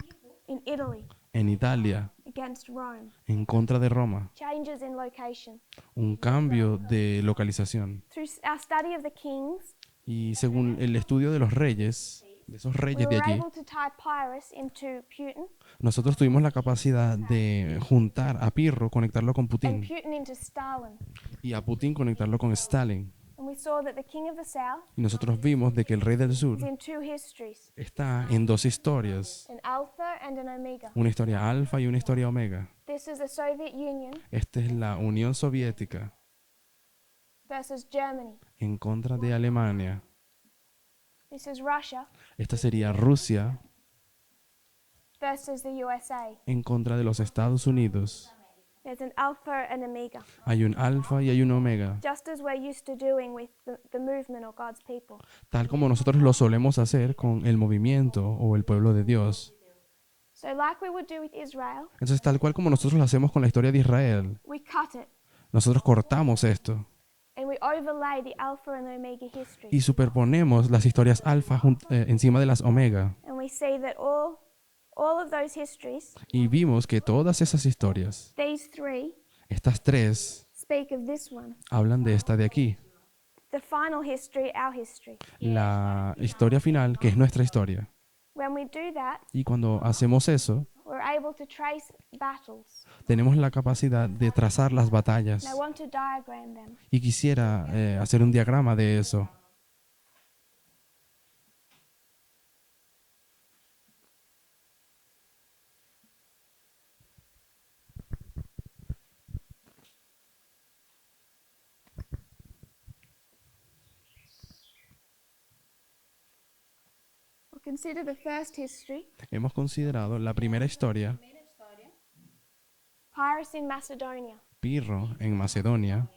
in Italy en Italia against Rome. en contra de Roma. Changes in location. Un cambio de localización. Through our study of the kings, Y según el estudio de los reyes, de esos we reyes de were allí, able to tie Pyrrhus into Putin nosotros tuvimos la capacidad de juntar a Pirro, conectarlo con and Putin, Putin into Stalin. y a Putin conectarlo con Stalin. And we saw that the king of the south Y nosotros vimos de que el rey del sur is in two histories, está en dos historias, an alpha and an omega. una historia alfa y una historia omega. This is the Soviet Union Esta es la Unión Soviética versus Germany. en contra de Alemania. This is Russia Esta sería Rusia versus the USA. en contra de los Estados Unidos. There's an alpha and omega, Hay un alfa y hay un omega, just as we're used to doing with the movement or God's people. tal como nosotros lo solemos hacer con el movimiento o el pueblo de Dios. So like we would do with Israel, Entonces, tal cual como nosotros lo hacemos con la historia de Israel, we cut it nosotros cortamos esto and we overlay the alpha and the omega history. y superponemos las historias alfa encima de las omega. And we see that all of those histories, Y vimos que todas esas historias, these three, estas tres, speak of this one. hablan de esta de aquí. The final history, our history. La historia final, que es nuestra historia. When we do that, Y cuando hacemos eso, we're able to trace battles. tenemos la capacidad de trazar las batallas. And I want to diagram them. Y quisiera hacer un diagrama de eso. We'll consider the first history, Hemos considerado la primera historia, Pyrrhus in Macedonia. Pirro en Macedonia,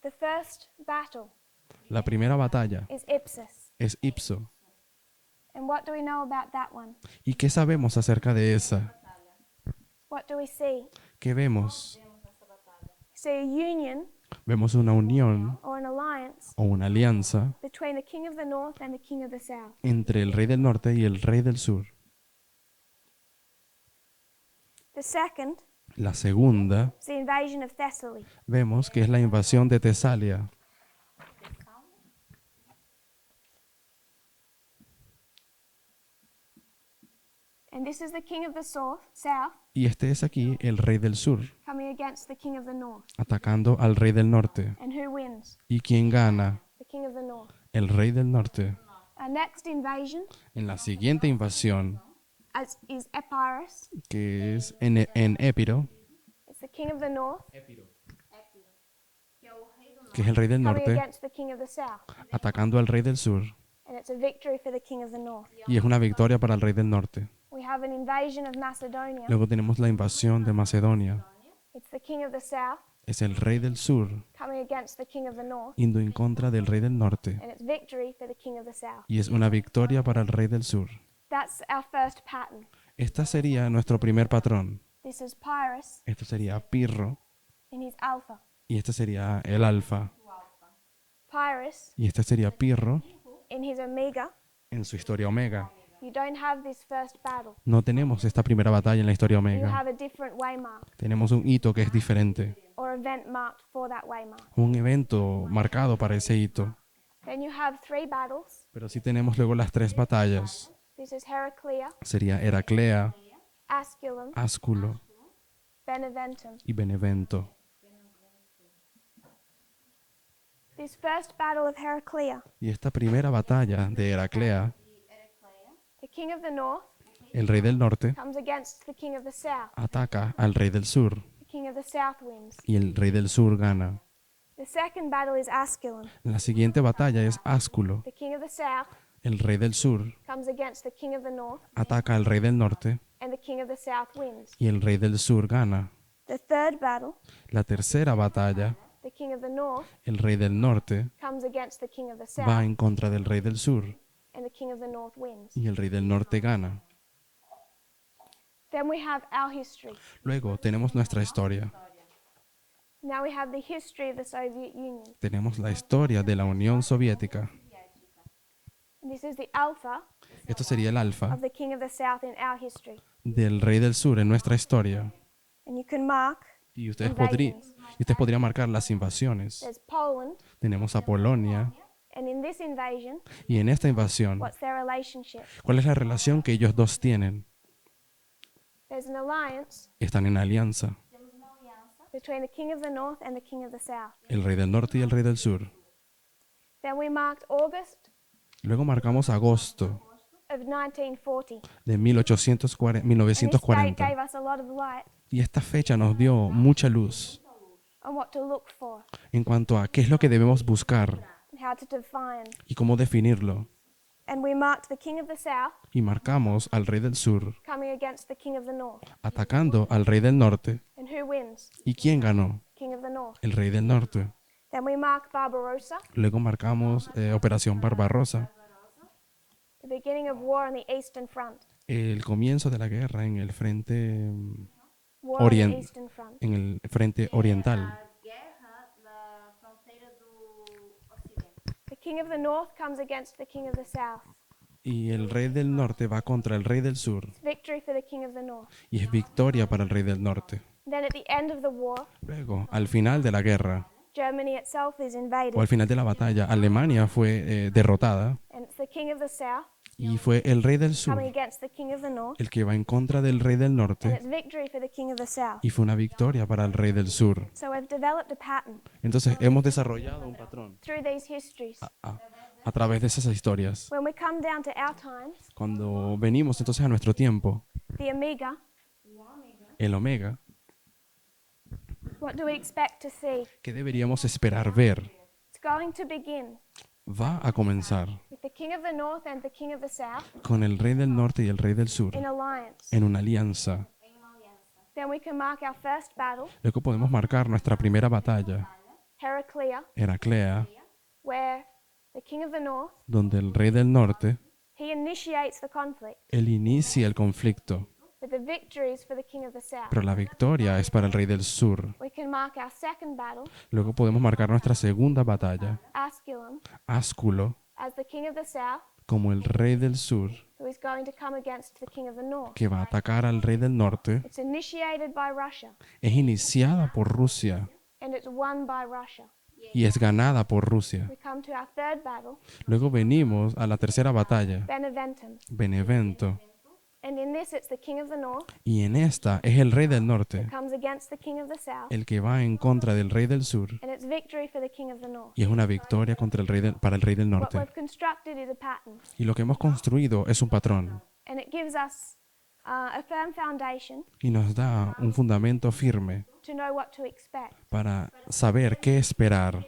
The first battle la primera batalla is Ipsus. es Ipso. And what do we know about that one? ¿Y qué sabemos acerca de esa? What do we see? ¿Qué vemos? We see a union Vemos una unión or an alliance o una alianza between the king of the north and the king of the south. entre el rey del norte y el rey del sur. The second La segunda is the invasion of Thessaly. vemos que es la invasión de Tesalia. And this is the king of the south Y este es aquí el rey del sur, coming against the king of the north. atacando al rey del norte. And who wins? ¿Y quién gana? The king of the north. El rey del norte. Our next invasion En la siguiente invasión, is Epirus. que es en Épiro, It's the king of the north Épiro, que é o que es el rey del coming norte, against the king of the south. atacando al rey del sur. And it's a victory for the king of the north. Y es una victoria para el rey del norte. We have an invasion of Macedonia. Luego tenemos la invasión de Macedonia. It's the king of the south Es el rey del sur coming against the king of the north. yendo en contra del rey del norte. And it's victory for the king of the south. Y es una victoria para el rey del sur. That's our first pattern. Esta sería nuestro primer patrón. This is Pyrrhus Esto sería Pirro. in his alpha. Y este sería el alfa. Pyrrhus Y este sería Pirro in his omega. en su historia omega. You don't have this first battle. No tenemos esta primera batalla en la historia You omega. have a different waymark Tenemos un hito que es diferente. or event marked for that waymark. Un evento marcado para ese hito. Then you have 3 battles. Pero sí tenemos luego las 3 batallas. This is Heraclea, Sería Heraclea, Asculum, Ásculo Beneventum. y Benevento. This first battle of Heraclea, Y esta primera batalla de Heraclea, the king of the north el rey del norte comes against the king of the south. ataca al rey del sur The king of the south wins. y el rey del sur gana. The second battle is Asculum. La siguiente batalla es Ásculo. The king of the south El rey del sur comes against the king of the north, ataca al rey del norte and the king of the south wins. y el rey del sur gana. The third battle, La tercera batalla, the king of the north el rey del norte comes against the king of the va south, en contra del rey del sur and the king of the north wins. y el rey del norte gana. Then we have our history. Luego tenemos nuestra historia. Now we have the history of the Soviet Union. Tenemos la historia de la Unión Soviética. And this is the alpha Esto sería el alfa of the king of the south in our history. del rey del sur en nuestra historia. And you can mark, Y ustedes podrían marcar las invasiones. there's Poland, Tenemos a Polonia and in this invasion, y en esta invasión, what's their relationship? ¿cuál es la relación que ellos dos tienen? There's an alliance Están en alianza, between the king of the north and the king of the south. el rey del norte y el rey del sur. Then we marked August Luego marcamos agosto of 1940. de 1940. And this date 1940. gave us a lot of light Y esta fecha nos dio mucha luz on what to look for en cuanto a qué es lo que debemos buscar and how to define. y cómo definirlo. And we marked the king of the south Y marcamos al rey del sur coming against the king of the north. atacando al rey del norte. And who wins? ¿Y quién ganó? King of the north. El rey del norte. Then we mark Barbarossa, Luego marcamos Operación Barbarossa, the beginning of war on the Eastern Front. el comienzo de la guerra War on the Orient- Eastern Front. en el frente oriental. Guerra da fronteira do Ocidente. The king of the north comes against the king of the south. Y el rey del norte va contra el rey del sur. It's victory for the king of the north. Y es victoria para el rey del norte. Then at the end of the war, Luego, al final de la guerra, Germany itself is o al invaded. final de la batalla, Alemania fue derrotada And it's the king of the south y fue el rey del sur coming against the king of the north. el que va en contra del rey del And norte it's victory for the king of the south. y fue una victoria para el rey del sur. So we've developed a pattern Entonces hemos desarrollado un patrón through these histories. a través de esas historias. When we come down to our times, Cuando venimos entonces a nuestro tiempo, the omega, el omega, what do we expect to see? ¿qué deberíamos esperar ver? It's going to begin Va a comenzar with the king of the north and the king of the south con el rey del norte y el rey del sur in alliance. en una alianza. Then we can mark our first battle, Luego podemos marcar nuestra primera batalla, Heraclea, Heraclea, where the king of the north, donde el rey del norte, he initiates the conflict, él inicia el conflicto, but the victory is for the king of the south. pero la victoria es para el rey del sur. We can mark our second battle, Luego podemos marcar nuestra segunda batalla, Asculum, Ásculo, as the king of the south, como el rey del sur, who is going to come against the king of the north. que va a atacar al rey del norte. It's initiated by Russia, Es iniciada por Rusia and it's won by Russia. y es ganada por Rusia. We come to our third battle, Luego venimos a la tercera batalla, Beneventum, Benevento, and in this it's the king of the north y en esta es el rey del norte comes against the king of the south, el que va en contra del rey del sur and it's victory for the king of the north. y es una victoria contra para el rey del What norte. we've constructed is a pattern, Y lo que hemos construido es un patrón and it gives us a firm foundation y nos da un fundamento firme to know what to expect. para saber qué esperar.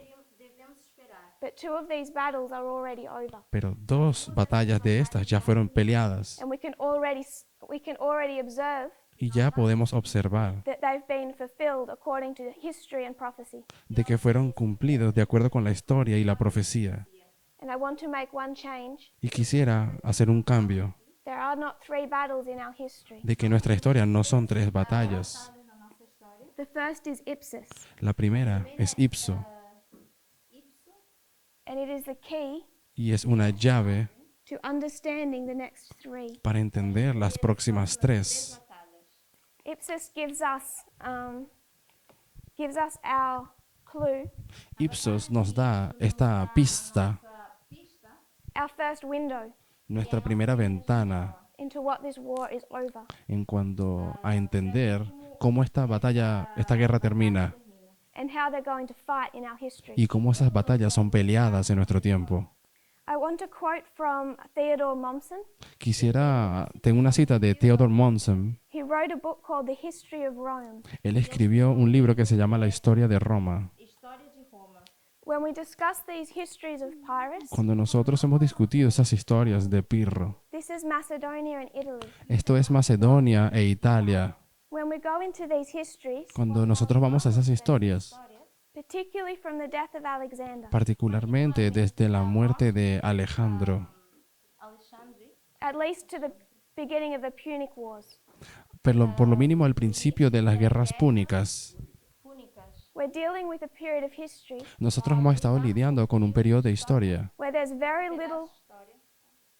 But 2 of these battles are already over. Pero 2 batallas de estas ya fueron peleadas And we can already observe y ya podemos observar that they've been fulfilled according to history and prophecy. de que fueron cumplidos de acuerdo con la historia y la profecía. And I want to make one change. Y quisiera hacer un cambio There are not 3 battles in our history. de que nuestra historia no son 3 batallas. Na nossa história. The first is Ipsus, La primera es ipso Ipso, and it is the key y es una llave to understanding the next 3. para entender las próximas 3. batalhas. Ipsus gives us our clue, Ipsos nos da esta pista, Essa pista our first window nuestra primera ventana into what this war is over. en cuanto a entender cómo esta batalla, esta guerra termina And how they're going to fight in our history. y cómo esas batallas son peleadas en nuestro tiempo. I want to quote from Theodore Mommsen. Tengo una cita de Theodor Mommsen. He wrote a book called The History of Rome. Él escribió un libro que se llama La historia de Roma. História de Roma. When we discuss these histories of Pyrrhus, Cuando nosotros hemos discutido esas historias de Pirro, this is Macedonia and Italy. esto es Macedonia e Italia. When we go into these histories, Cuando nosotros vamos a esas historias, particularly from the death of Alexander, particularmente desde la muerte de Alejandro, Alexandre. at least to the beginning of the Punic Wars, pero por lo mínimo al principio de las guerras púnicas, Púnicas. we're dealing with a period of history nosotros hemos estado lidiando con un periodo de historia where there's História.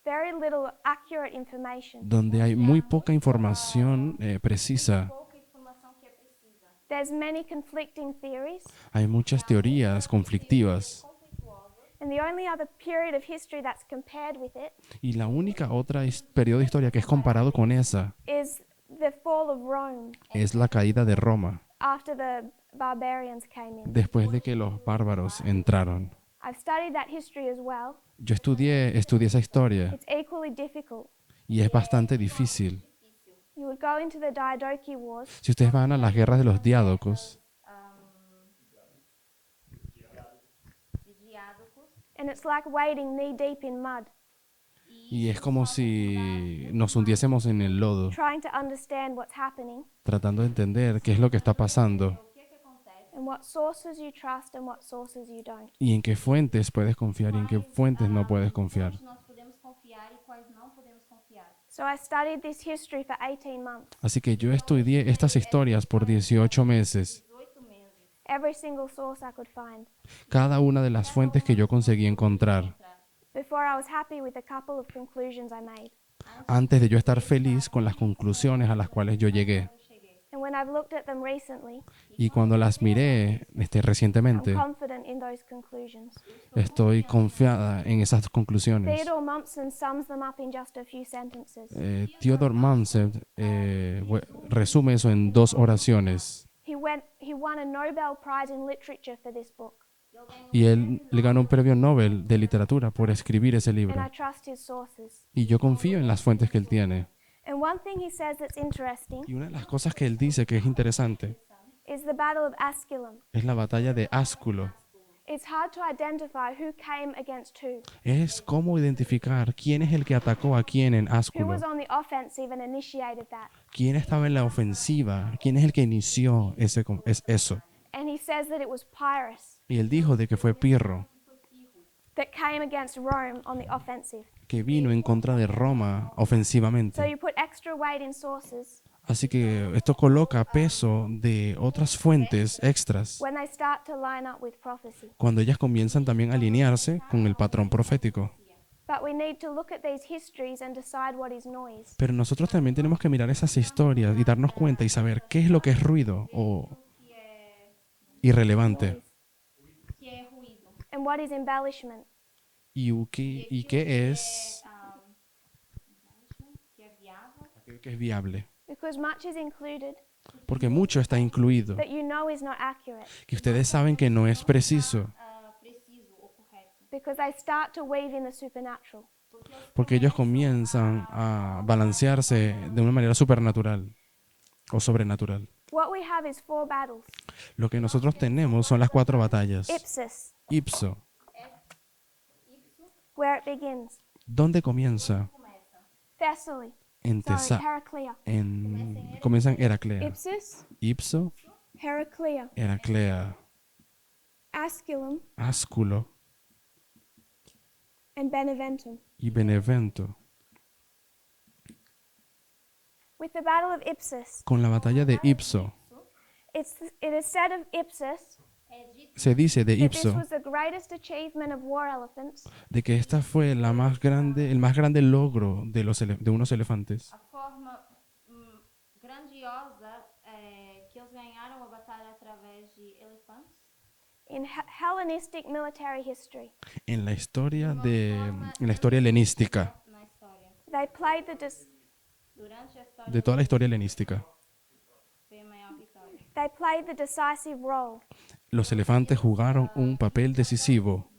very little accurate information. donde hay muy poca información precisa. Pouca informação que é precisa. There's many conflicting theories, Hay muchas teorías conflictivas Conflituosa. and the only other period of history that's compared with it y la única otra periodo de historia que es comparado con esa is the fall of Rome es la caída de Roma, after the barbarians came in. después de que los bárbaros entraron. I've studied that history as well. Yo estudié esa historia It's equally difficult. y es bastante difícil. You would go into the Diadochi Wars, Si ustedes van a las guerras de los diádocos, De Diádocos. and it's like wading knee deep in mud, y es como si nos hundiésemos en el lodo, trying to understand what's happening tratando de entender qué es lo que está pasando O que acontece? and what sources you trust and what sources you don't. y en qué fuentes puedes confiar y en qué fuentes no puedes confiar. Nós podemos confiar e quais não podemos confiar. So I studied this history for 18 months, Así que yo estudié estas historias por 18 meses, 18 meses. every single source I could find, cada una de las fuentes que yo conseguí encontrar, before I was happy with a couple of conclusions I made. antes de yo estar feliz con las conclusiones a las cuales yo llegué. And when I've looked at them recently, Y cuando las miré recientemente, I'm confident in those conclusions. estoy confiada en esas conclusiones. Theodore Mommsen sums them up in just a few sentences. Theodor Mommsen resume eso en 2 oraciones. He won a Nobel Prize in Literature for this book, Y él le ganó un premio Nobel de literatura por escribir ese and libro. I trust his sources. Y yo confío en las fuentes que él tiene. And one thing he says that's interesting Y una de las cosas que él dice que es interesante is the Battle of Asculum. es la batalla de Ásculo. It's hard to identify who came against who, Es cómo identificar quién es el que atacó a quién en who Ásculo. was on the offensive and initiated that. ¿Quién estaba en la ofensiva? ¿Quién es el que inició eso? And he says that it was Pyrrhus Y él dijo de que fue Pirro, that came against Rome on the offensive. que vino en contra de Roma So ofensivamente. you put extra weight in sources Así que esto coloca peso de otras fuentes extras when they start to line up with prophecy. cuando ellas comienzan también a alinearse con el patrón profético. But we need to look at these histories and decide what is noise. Pero nosotros también tenemos que mirar esas historias y darnos cuenta y saber qué es lo que es ruido o Que é, irrelevante que é ruído. And what is embellishment. y qué es Que é viável. aquello que es viable. Because much is included Porque mucho está incluido, that you know is not accurate. que ustedes saben que no es preciso, Preciso ou correto. Because they start to weave in the supernatural. porque ellos comienzan a balancearse de una manera supernatural o sobrenatural. What we have is 4 battles. Lo que nosotros tenemos son las 4 batallas. Ipsus, Ipso, where it begins. ¿Dónde comienza? Thessaly. En Sorry, Heraclea. Comienza en Heraclea. Ipsus, Ipso, Heraclea. Heraclea, Asculum, Asculo and Beneventum. y Benevento. With the Battle of Ipsus, Con la batalla de Ipso, it is said of Ipsus se dice de that this Ipso was the greatest achievement of war elephants de que esta fue el más grande logro de, de unos elefantes. A forma grandiosa que eles ganharam a batalha através de elefantes. in Hellenistic military history. En la historia en la historia helenística, Na história. They played Durante a história de toda la historia helenística, foi a maior vitória. they played the decisive role. los elefantes jugaron un papel decisivo.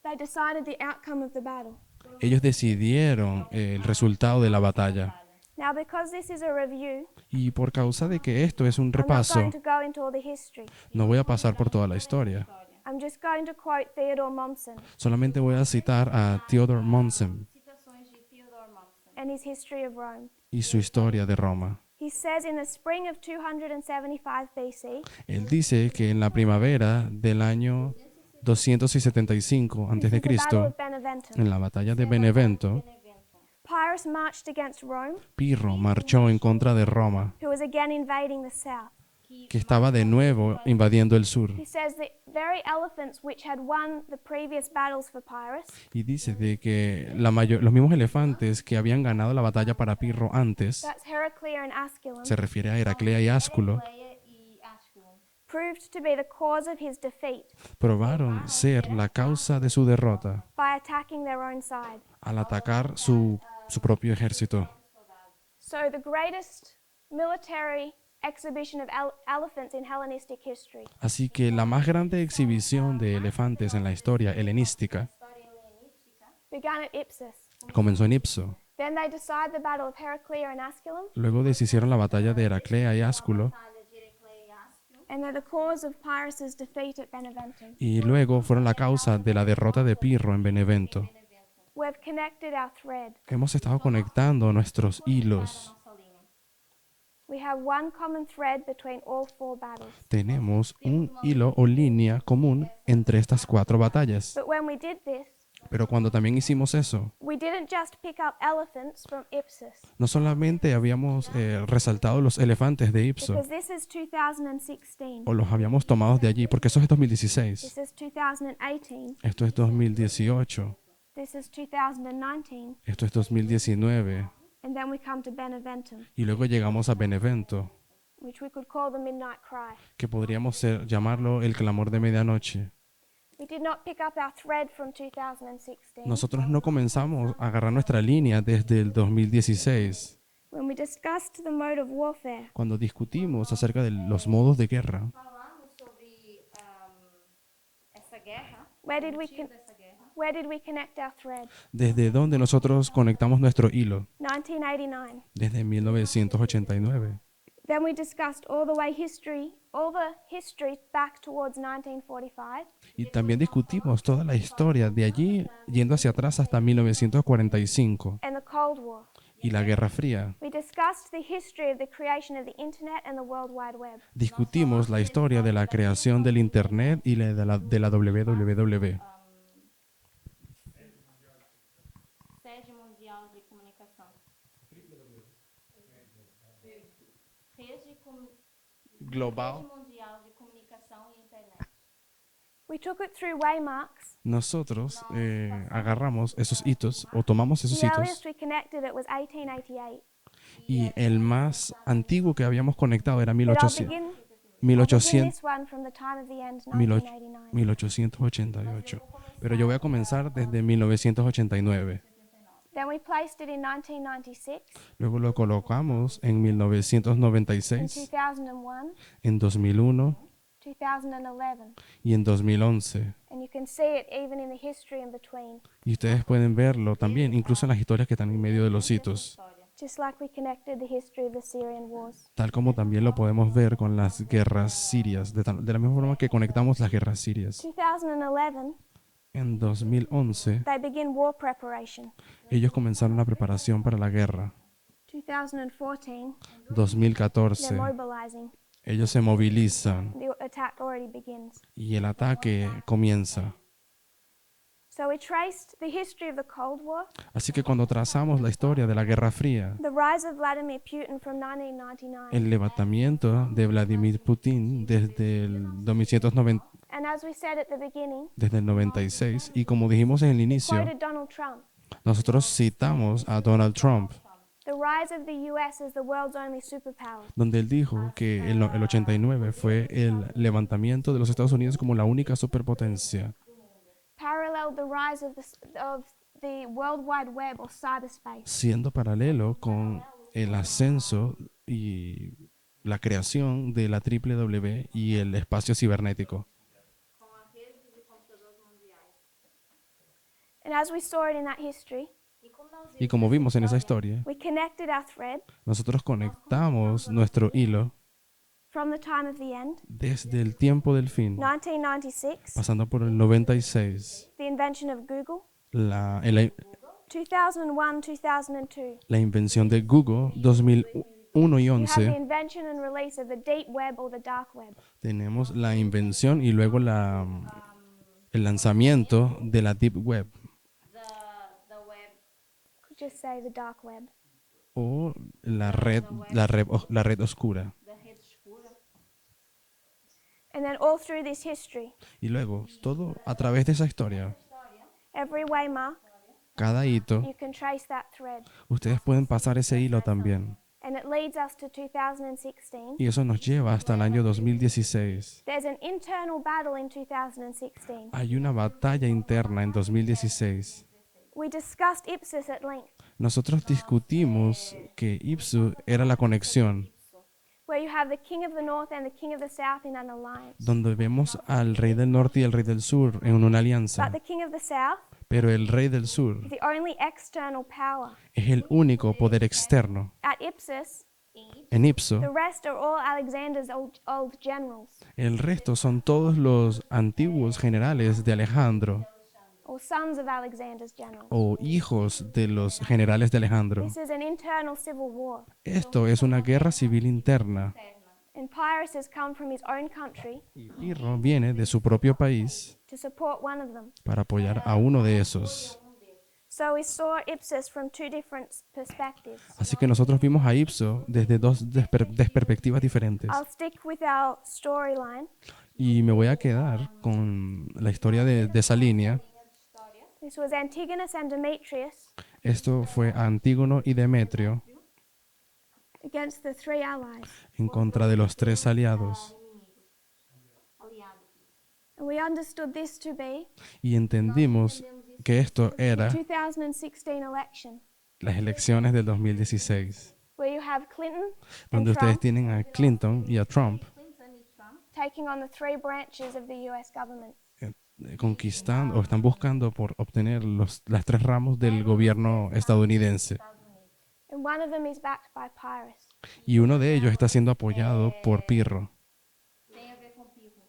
They decided the outcome of the battle. Ellos decidieron el resultado de la batalla. Now, because this is a review, Y por causa de que esto es un I'm not repaso, going to go into all the history. no voy a pasar por toda la historia. I'm just going to quote Theodore Mommsen Solamente voy a citar a Theodor Mommsen Citações de Theodore Mommsen. and his history of Rome. y su historia de Roma. He says in the spring of 275 BC, Él dice que en la primavera del año 275 this is the Battle a.C., of Beneventum. en la batalla de Benevento, Pyrrhus marched against Rome, Pirro marchó en contra de Roma, who was again invading the south. que estaba de nuevo invadiendo el sur. He says the very elephants which had won the previous battles for Pyrrhus Y dice de que los mismos elefantes que habían ganado la batalla para Pirro antes, that's Heraclea and Asculum, se refiere a Heraclea y Ásculo, Heracleia e Asculum. proved to be the cause of his defeat probaron ser la causa de su derrota by attacking their own side. al atacar su propio ejército. So the greatest military exhibition of elephants in Hellenistic history Así que la más grande exhibición de elefantes en la historia helenística História helenística. began at Ipsus. comenzó en Ipso. Then they decide the battle of Heraclea and Asculum, Luego deshicieron la batalla de Heraclea y Ásculo Batalha de Heracleia e Asculum. and they're the cause of Pyrrhus's defeat at Beneventum. y luego fueron la causa de la derrota de Pirro en Benevento. We've connected our thread. Hemos estado conectando nuestros hilos. Nossa linha. We have one common thread between all four battles. Tenemos un hilo o línea común entre estas 4 batallas. But when we did this, Pero cuando también hicimos eso, we didn't just pick up elephants from Ipsus, no solamente habíamos resaltado los elefantes de Ipso, because this is 2016. o los habíamos tomado de allí, porque eso es 2016. This is 2018. Esto es 2018. This is 2019. Esto es 2019. And then we come to Beneventum, Y luego llegamos a Benevento, which we could call the midnight cry. que podríamos llamarlo el clamor de medianoche. We did not pick up our thread from 2016. Nosotros no comenzamos a agarrar nuestra línea desde el 2016, When we discussed the mode of warfare, cuando discutimos acerca de los modos de guerra. Falamos sobre essa guerra. where did we Motivo dessa guerra. where did we connect our thread? Desde donde nosotros conectamos nuestro hilo, 1989. desde 1989. Then we discussed all the history back towards 1945. Y también discutimos toda la historia de allí yendo hacia atrás hasta 1945 And the Cold War. y la Guerra Fría. We discussed the history of the creation of the Internet and the World Wide Web. Discutimos la historia de la creación del Internet y de la WWW. Sede Mundial de Comunicação. Global. Rede Mundial de Comunicação e Internet. We took it through waymarks. Nosotros agarramos esos hitos o tomamos esos The hitos earliest we connected it was 1888. y el más antiguo que habíamos conectado era But I'll 1800, begin 1800, this one from the time of the end, 1800, 1989. 1888. Pero yo voy a comenzar desde 1989. Then we placed it in 1996, Luego lo colocamos en in 1996, 2001, en 2001 2011. y en 2011. And you can see it even in the history in between, Y ustedes pueden verlo también, incluso en las historias que están en medio de los hitos, just like we connected the history of the Syrian wars. tal como también lo podemos ver con las guerras sirias, de la misma forma que conectamos las guerras sirias. 2011, En 2011, they begin war preparation. ellos comenzaron la preparación para la guerra. 2014, 2014, they're mobilizing. ellos se movilizan The attack already begins. y el ataque comienza. So we traced the history of the Cold War, Así que cuando trazamos la historia de la Guerra Fría, the rise of Vladimir Putin from 1999, el levantamiento de Vladimir Putin desde el 1990, and as we said at the beginning, desde el 96, y como dijimos en el inicio, quoted Donald Trump. nosotros citamos a Donald Trump, The rise of the US as the world's only superpower. donde él dijo que el 89 fue el levantamiento de los Estados Unidos como la única superpotencia, Paralleled the rise of the World Wide Web or cyberspace. siendo paralelo con el ascenso y la creación de la WWW y el espacio cibernético. And as we saw it in that history, Y como vimos en esa historia, we connected our thread nosotros conectamos nuestro hilo from the time of the end, desde el tiempo del fin, 1996, pasando por el 96, the invention of Google, la 2001, 2002. la invención de Google, 2001 y You have the 11, invention and release of the deep web or the dark web. tenemos la invención y luego el lanzamiento de la Deep Web The web, Could just say the dark web. o la red oscura. da rede escura. And then all through this history, Y luego, todo a través de esa historia, every waymark, cada hito, you can trace that thread. ustedes pueden pasar ese hilo también. And it leads us to 2016. Y eso nos lleva hasta el año 2016. There's an internal battle in 2016. Hay una batalla interna en 2016. We discussed Ipsos at length, Nosotros discutimos que Ipsu era la conexión, where you have the king of the north and the king of the south in an alliance. donde vemos al rey del norte y el rey del sur en una alianza. But the king of the south Pero el rey del sur is the only external power. es el único poder externo. At Ipsos, En Ipso, the rest are all Alexander's old generals, el resto son todos los antiguos generales de Alejandro or sons of Alexander's generals. o hijos de los generales de Alejandro. This is an internal civil war. Esto es una guerra civil interna. And Pyrrhus has come from his own country Y Pirro viene de su propio país to support one of them. para apoyar a uno de esos. So we saw Ipsos from two different perspectives. Así que nosotros vimos a Ipso desde dos perspectivas diferentes. I'll stick with our storyline. Y me voy a quedar con la historia de esa línea. This was Antigonus and Demetrius Esto fue Antígono y Demetrio against the three allies. en contra de los tres aliados. And we understood this to be Y entendimos que esto era 2016 election, las elecciones del 2016, where you have Clinton and donde ustedes Trump tienen a Clinton y a Trump Clinton e Trump taking on the three branches of the US government. conquistando o están buscando por obtener las tres ramos del gobierno estadounidense. And one of them is backed by Pyrrhus. Y uno de ellos está siendo apoyado por Pirro. tem a ver com Pirro.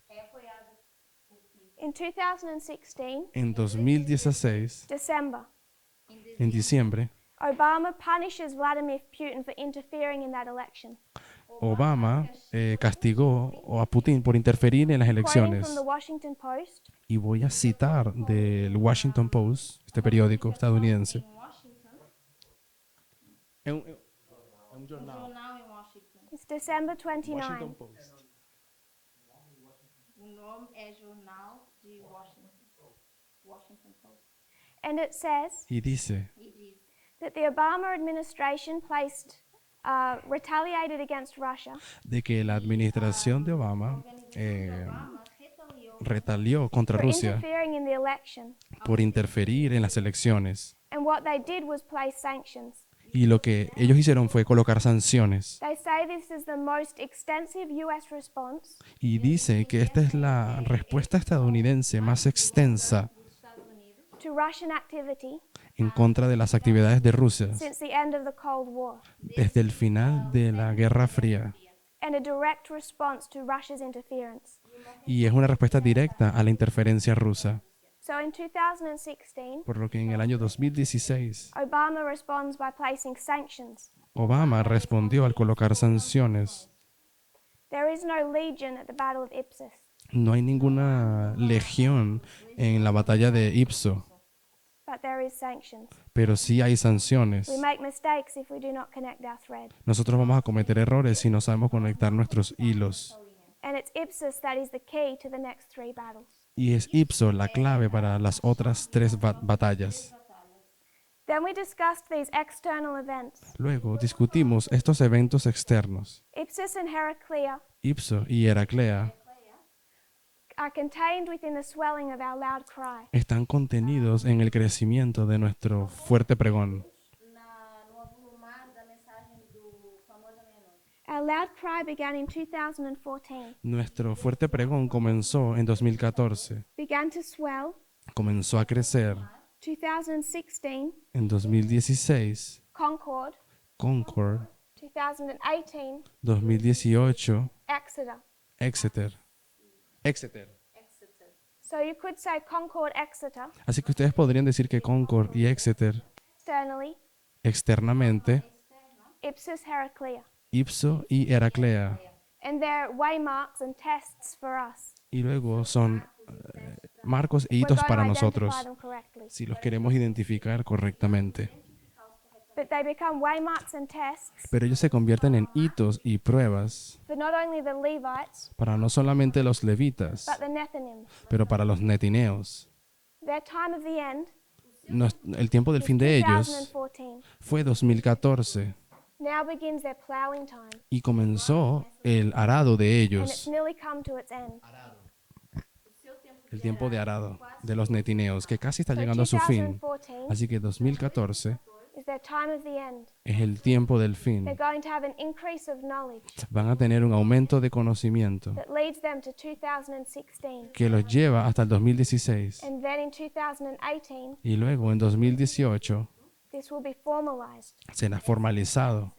É apoiado por Pirro. In 2016, En 2016, December, en diciembre, Obama punishes Vladimir Putin for interfering in that election. Obama castigó a Putin por interferir en las Quoting elecciones. from the Washington Post, Y voy a citar del Washington Post, este periódico estadounidense. Em Washington, Un jornal em Washington. it's December 29. Post. O nome é Jornal de Washington. Washington Post. And it says Y dice E diz that the Obama administration retaliated against Russia de que la administración de Obama Obama retaliou retalió contra for Rusia interfering in the election. por interferir en las elecciones. And what they did was place sanctions. Y lo que ellos hicieron fue colocar sanciones. They say this is the most extensive US response Y dice que esta es la respuesta estadounidense más extensa dos Estados Unidos to Russian activity en contra de las actividades de Rusia since the end of the Cold War, desde el final de la Guerra Fría and a direct response to Russia's interference. y es una respuesta directa a la interferencia rusa. So in 2016, Por lo que en el año 2016, Obama responds by placing sanctions. Obama respondió al colocar sanciones. There is no legion at the Battle of Ipsus, No hay ninguna legión en la batalla de Ipso, but there is sanctions. pero sí hay sanciones. We make mistakes if we do not connect our thread. Nosotros vamos a cometer errores si no sabemos conectar nuestros hilos. And it's Ipsus that is the key to the next 3 battles. Y es Ipso la clave para las otras 3 batallas. Then we discussed these external events. Luego discutimos estos eventos externos. Ipsus and Heraclea Ipso y Heraclea are contained within the swelling of our loud cry. están contenidos en el crecimiento de nuestro fuerte pregón. No avolumar da mensagem do clamor da meia-noite. Our loud cry began in 2014, Nuestro fuerte pregón comenzó en 2014, began to swell, comenzó a crecer 2016, en 2016, Concord, Concord, 2018, 2018, Exeter. Exeter. So you could say Concord, Exeter, Así que ustedes podrían decir que Concord y Exeter externally, externamente, Ipsus, Heraclea. Ipso y Heraclea, And they're waymarks and tests for us. y luego son marcos e We're hitos going para to nosotros, identify them correctly. si los queremos identificar correctamente. But they become waymarks and tests Pero ellos se convierten en hitos y pruebas for not only the Levites, para no solamente los levitas, but the Nethinims. pero para los netineos. Their time of the end El tiempo del is fin de ellos 2014. fue 2014 Now begins their plowing time, y comenzó el arado de and it's ellos, nearly come to its end. el tiempo de arado de los netineos, que casi está So llegando a su fin. 2014 Así que 2014 is their time of the end. es el tiempo del fin. They're going to have an increase of knowledge Van a tener un aumento de conocimiento that leads them to 2016. que los lleva hasta el 2016. And then in 2018, Y luego en 2018 this will be formalized, será formalizado,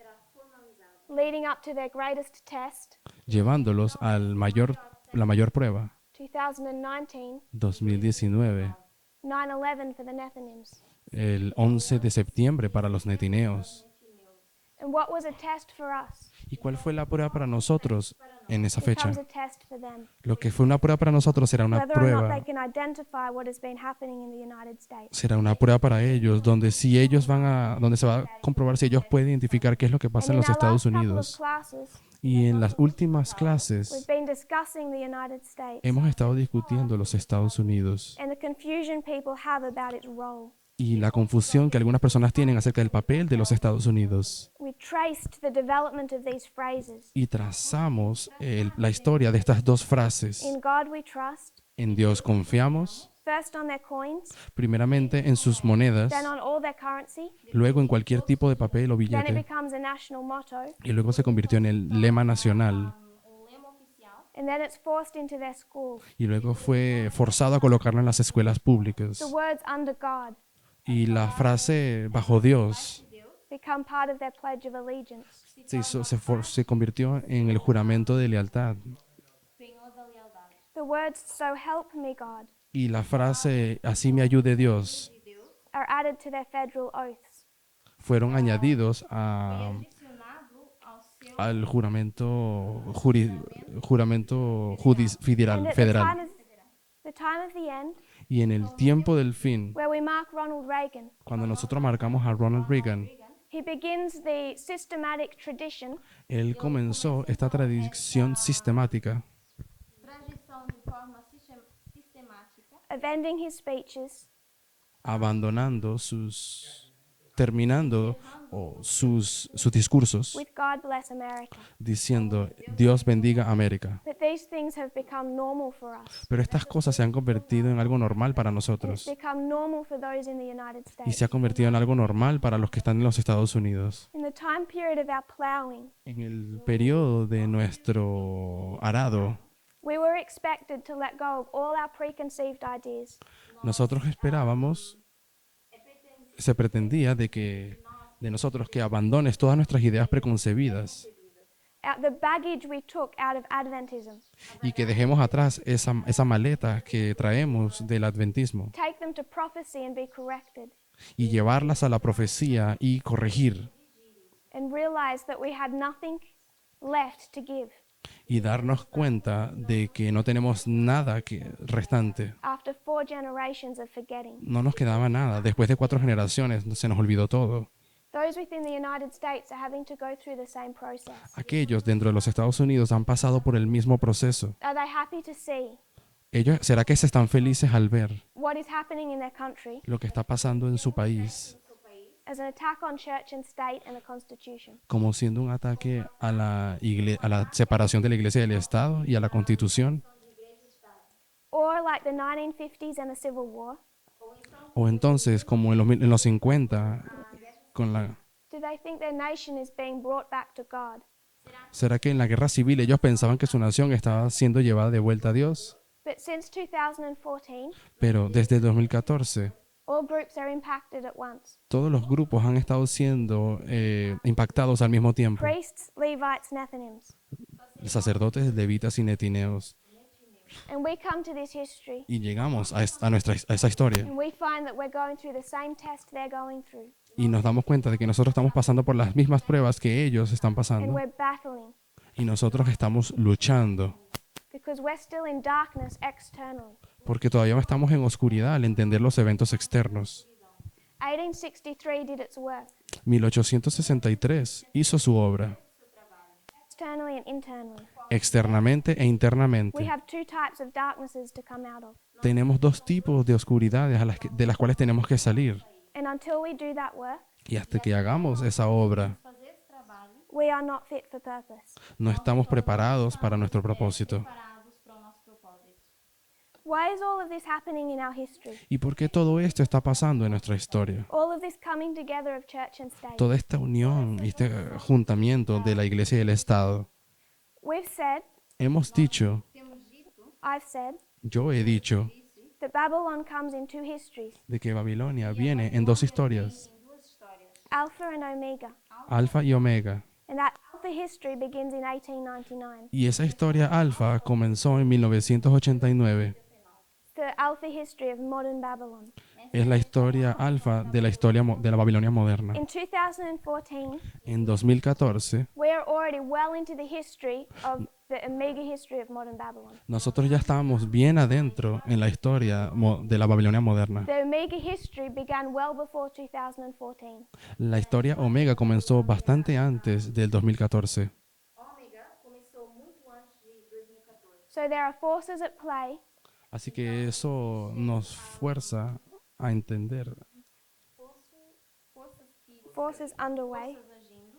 leading up to their greatest test, llevándolos a la mayor prueba, 2019, 2019, 9/11 for the Nethinims. el 11 de septiembre para los netineos. And what was a test for us ¿Y cuál fue la prueba para nosotros en esa fecha? becomes a test for them. Lo que fue una prueba para nosotros será una Whether or not prueba. they can identify what has been happening in the United States. Será una prueba para ellos, donde donde se va a comprobar si ellos pueden identificar qué es lo que pasa And en in los our Estados last couple of Unidos. classes, Y en las últimas clases we've been discussing the United States hemos estado discutiendo los Estados Unidos and the confusion people have about its role. y la confusión que algunas personas tienen acerca del papel de los Estados Unidos. We traced the development of these phrases. Y trazamos la historia de estas dos frases. In God we trust, En Dios confiamos, first on their coins, primeramente en sus monedas, then on all their currency, luego en cualquier tipo de papel o then it billete, becomes a national motto, y luego se convirtió en el lema nacional, Lema oficial. and then it's forced into their schools. y luego fue forzado a colocarlo en las escuelas públicas. The words under God Y la frase bajo Dios become part of their pledge of allegiance. se convirtió en el juramento de lealtad. Penhor da lealdade. The words so help me God Y la frase así me ayude Dios are added to their federal oaths. fueron añadidos Adicionado ao seu al juramento And at federal. the time of the end, Y en el tiempo del fin, where we mark Ronald Reagan, cuando nosotros marcamos a Ronald Reagan, he begins the systematic tradition él comenzó esta tradición sistemática tradição de forma sistemática, of ending his speeches terminando sus discursos with God bless America. diciendo Dios bendiga América. But these things have become normal for us. Pero estas cosas se han convertido en algo normal para It's nosotros become normal for those in the United y States. se ha convertido en algo normal para los que están en los Estados Unidos. In the time period of our plowing, En el periodo de nuestro arado, we were expected to let go of all our preconceived ideas nosotros esperábamos, se pretendía de nosotros que abandones todas nuestras ideas preconcebidas the baggage we took out of Adventism, y que dejemos atrás esa maleta que traemos del adventismo take them to prophecy and be corrected, y llevarlas a la profecía y corregir and realize that we had nothing left to give y darnos cuenta de que no tenemos nada restante. after 4 generations of forgetting. No nos quedaba nada. Después de 4 generaciones se nos olvidó todo. Those within the United States are having to go through the same process. Aquellos dentro de los Estados Unidos han pasado por el mismo proceso. Are they happy to see ¿Será que se están felices al ver what is happening in their country lo que está pasando en su país as an attack on church and state and the Constitution? como siendo un ataque a a la separación de la iglesia y del Estado y a la Constitución? Or like the 1950s and the Civil War? O entonces, como en los 50, con la... Do they think their nation is being brought back to God? ¿Será que en la guerra civil ellos pensaban que su nación estaba siendo llevada de vuelta a Dios? But since 2014, Pero desde 2014, all groups are impacted at once. todos los grupos han estado siendo impactados al mismo tiempo. Priests, Levites, Nethinims. Sacerdotes, levitas y netineos. And we come to this history Y llegamos a esa historia. and we find that we're going through the same test they're going through. Y nos damos cuenta de que nosotros estamos pasando por las mismas pruebas que ellos están And pasando. we're battling Y nosotros estamos luchando. because we're still in darkness externally. Porque todavía estamos en oscuridad al entender los eventos externos. 1863 did its work, 1863 hizo su obra, externally and internally. externamente e We internamente. have 2 types of darknesses to come out of. Tenemos 2 tipos de oscuridades de las cuales tenemos que salir. And until we do that work, Y hasta que hagamos esa obra, Fazer esse trabalho, we are not fit for purpose. no estamos preparados para nuestro propósito. preparados para o nosso propósito. Why is all of this happening in our history? ¿Y por qué todo esto está pasando en nuestra historia? All of this coming together of church and state. Toda esta unión y este juntamiento de la iglesia y el Estado. We've said, Hemos dicho, Temos dito I've said, yo he dicho, that Babylon comes in 2 histories, de que Babilonia viene en 2 historias, em 2 histórias. Alpha and Omega. Alfa y Omega. And that Alpha history begins in 1899. Y esa historia alfa comenzó en 1989. The Alpha history of modern Babylon. Es la historia alfa de la historia de la Babilonia moderna. In 2014, En 2014, we are already well into the history of the Omega history of modern Babylon. nosotros ya estábamos bien adentro en la historia de la Babilonia moderna. The Omega history began well before 2014. La historia Omega comenzó bastante antes del 2014. Ômega começou muito antes de 2014. So there are forces at play Así que eso nos fuerza a entender forces underway Forças agindo,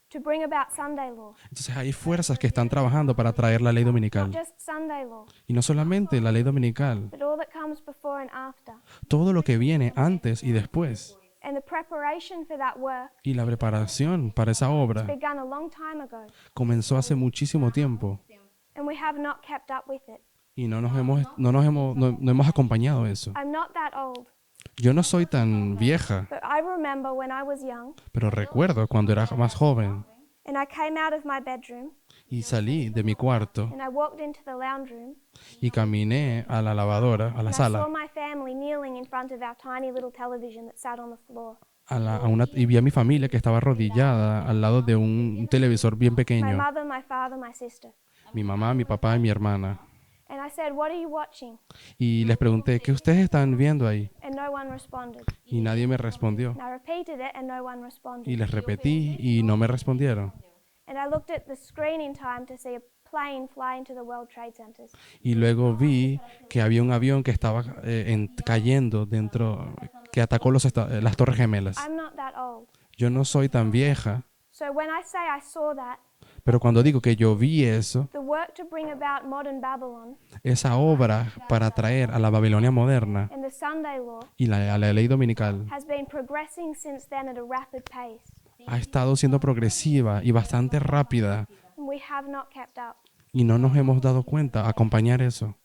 to bring about Sunday law. Entonces hay fuerzas que están trabajando para traer la ley Not dominical. just Sunday law, Y no solamente la ley dominical, but all that comes before and after. todo lo que viene antes y después. And the preparation for that work Y la preparación para esa obra began a long time ago, comenzó hace muchísimo tiempo and we have not kept up with it. y no hemos acompañado eso. I'm not that old, Yo no soy tan vieja, but I remember when I was young pero recuerdo cuando era más joven and I came out of my bedroom y salí de mi cuarto and I walked into the lounge room y caminé a la lavadora, a la and I saw sala, my family kneeling in front of our tiny little television that sat on the floor. y vi a mi familia que estaba arrodillada al lado de un televisor bien My pequeño. mother, my father, my sister. Mi mamá, mi papá y mi hermana. And I said, "What are you watching?" Y les pregunté, ¿qué ustedes están viendo ahí? And no one responded. Y nadie me respondió. And I repeated it and no one Y responded. les repetí y no me respondieron. And I looked at the screen in time to see a plane fly into the World Trade Centers. Y luego vi que había un avión que estaba cayendo dentro, que atacó las Torres Gemelas. I'm not that old. Yo no soy tan vieja, So when I say I saw that, pero cuando digo que yo vi eso, the work to bring about modern Babylon esa obra para traer a la Babilonia moderna and the Sunday law y a la ley dominical has been progressing since then at a rapid pace. ha estado siendo progresiva y bastante rápida And we have not kept up. y no nos hemos dado cuenta acompañar eso.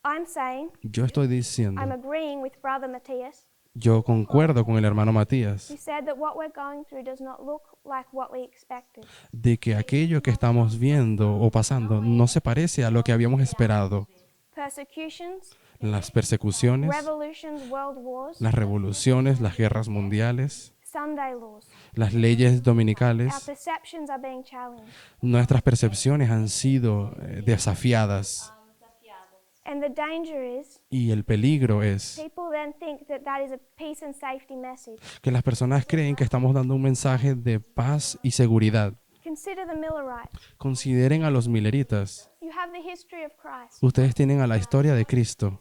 I'm saying, Yo estoy diciendo, I'm agreeing with Brother Matthias, Yo concuerdo con el hermano Matías He said that what we're going through does not look like what we expected. de que aquello que estamos viendo o pasando no se parece a lo que habíamos esperado. Persecutions, Las persecuciones, revolutions, world wars, las revoluciones, las guerras mundiales, Sunday laws. las leyes Our dominicales, perceptions are being challenged. nuestras percepciones han sido desafiadas. And the danger is Y el peligro es people then think that that is a peace and safety message. que las personas creen que estamos dando un mensaje de paz y seguridad. Consider the Millerites. Consideren a los mileritas. You have the history of Christ. Ustedes tienen a la historia de Cristo.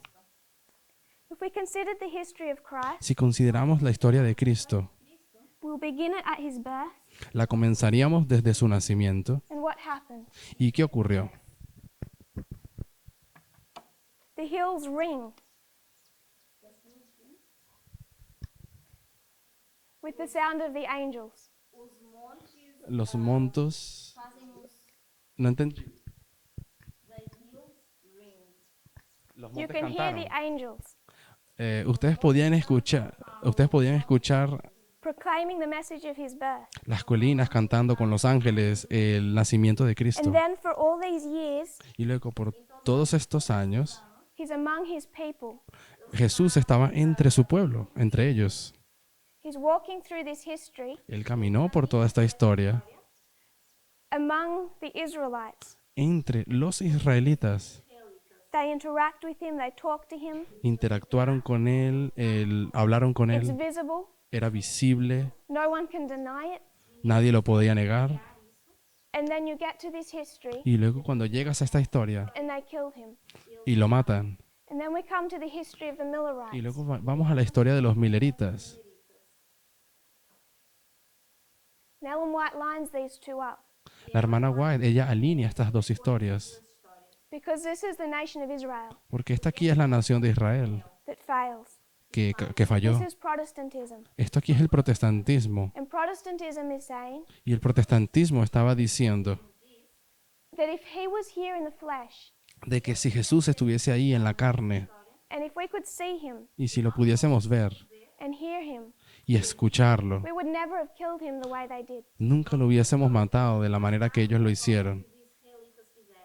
If we considered the history of Christ, Si consideramos la historia de Cristo, we'll begin it at his birth. la comenzaríamos desde su nacimiento. And what happened? ¿Y qué ocurrió? The hills ring with the sound of the angels. Los montos... No entendí. Los You montes can hear cantaron. the angels Ustedes podían escuchar proclaiming the message of his birth. las colinas cantando con los ángeles el nacimiento de Cristo. And then for all these years, Y luego por todos estos años, he's among his people. Jesús estaba entre su pueblo, entre ellos. He's walking through this history Él caminó por toda esta historia among the Israelites. entre los israelitas. They interact with him, they talk to him. Interactuaron con él, hablaron con It's él, visible. era visible, No one can deny it. nadie lo podía negar. And then you get to this history Y luego cuando llegas a esta historia and they killed him. y lo matan, And then we come to the history of the y Millerites. luego vamos a la historia de los mileritas. And Ellen White lines these two up La hermana White, ella alinea estas dos historias, because this is the nation of Israel porque esta aquí es la nación de Israel that fails. que falló. This is Protestantism. Esto aquí es el protestantismo. And Protestantism is saying Y el protestantismo estaba diciendo that if he was here in the flesh de que si Jesús estuviese ahí en la carne and if we could see him y si lo pudiésemos ver and hear him, y escucharlo, we would never have killed him the way they did. nunca lo hubiésemos matado de la manera que ellos lo hicieron.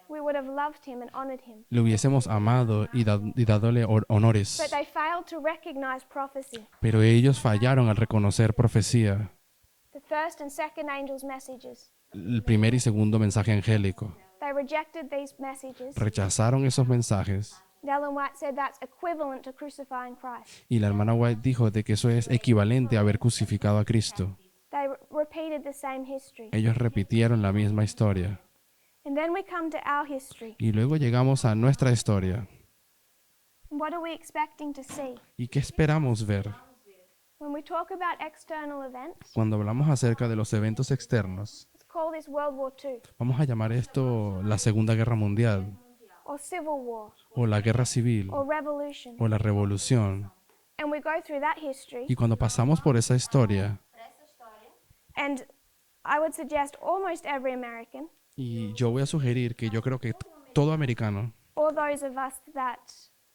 We would have loved him and honored him. Le hubiésemos amado y dadole honores. But they failed to recognize prophecy, Pero ellos fallaron al reconocer profecía, the first and second angels' messages. el primer y segundo mensaje angélico. They rejected these messages. Rechazaron esos mensajes And Ellen White said that's equivalent to crucifying Christ. y la hermana White dijo de que eso es equivalente a haber crucificado a Cristo. They repeated the same history. Ellos repitieron la misma historia. And then we come to our history. Y luego llegamos a nuestra historia. And what are we expecting to see? ¿Y qué esperamos ver? When we talk about external events, Cuando hablamos acerca de los eventos externos, let's call this World War II vamos a llamar esto la Segunda Guerra Mundial, or Civil War o la Guerra Civil, or Revolution. o la Revolución. And we go through that history, Y cuando pasamos por esa historia, and I would suggest almost every American, y yo voy a sugerir que yo creo que todo americano, or those of us that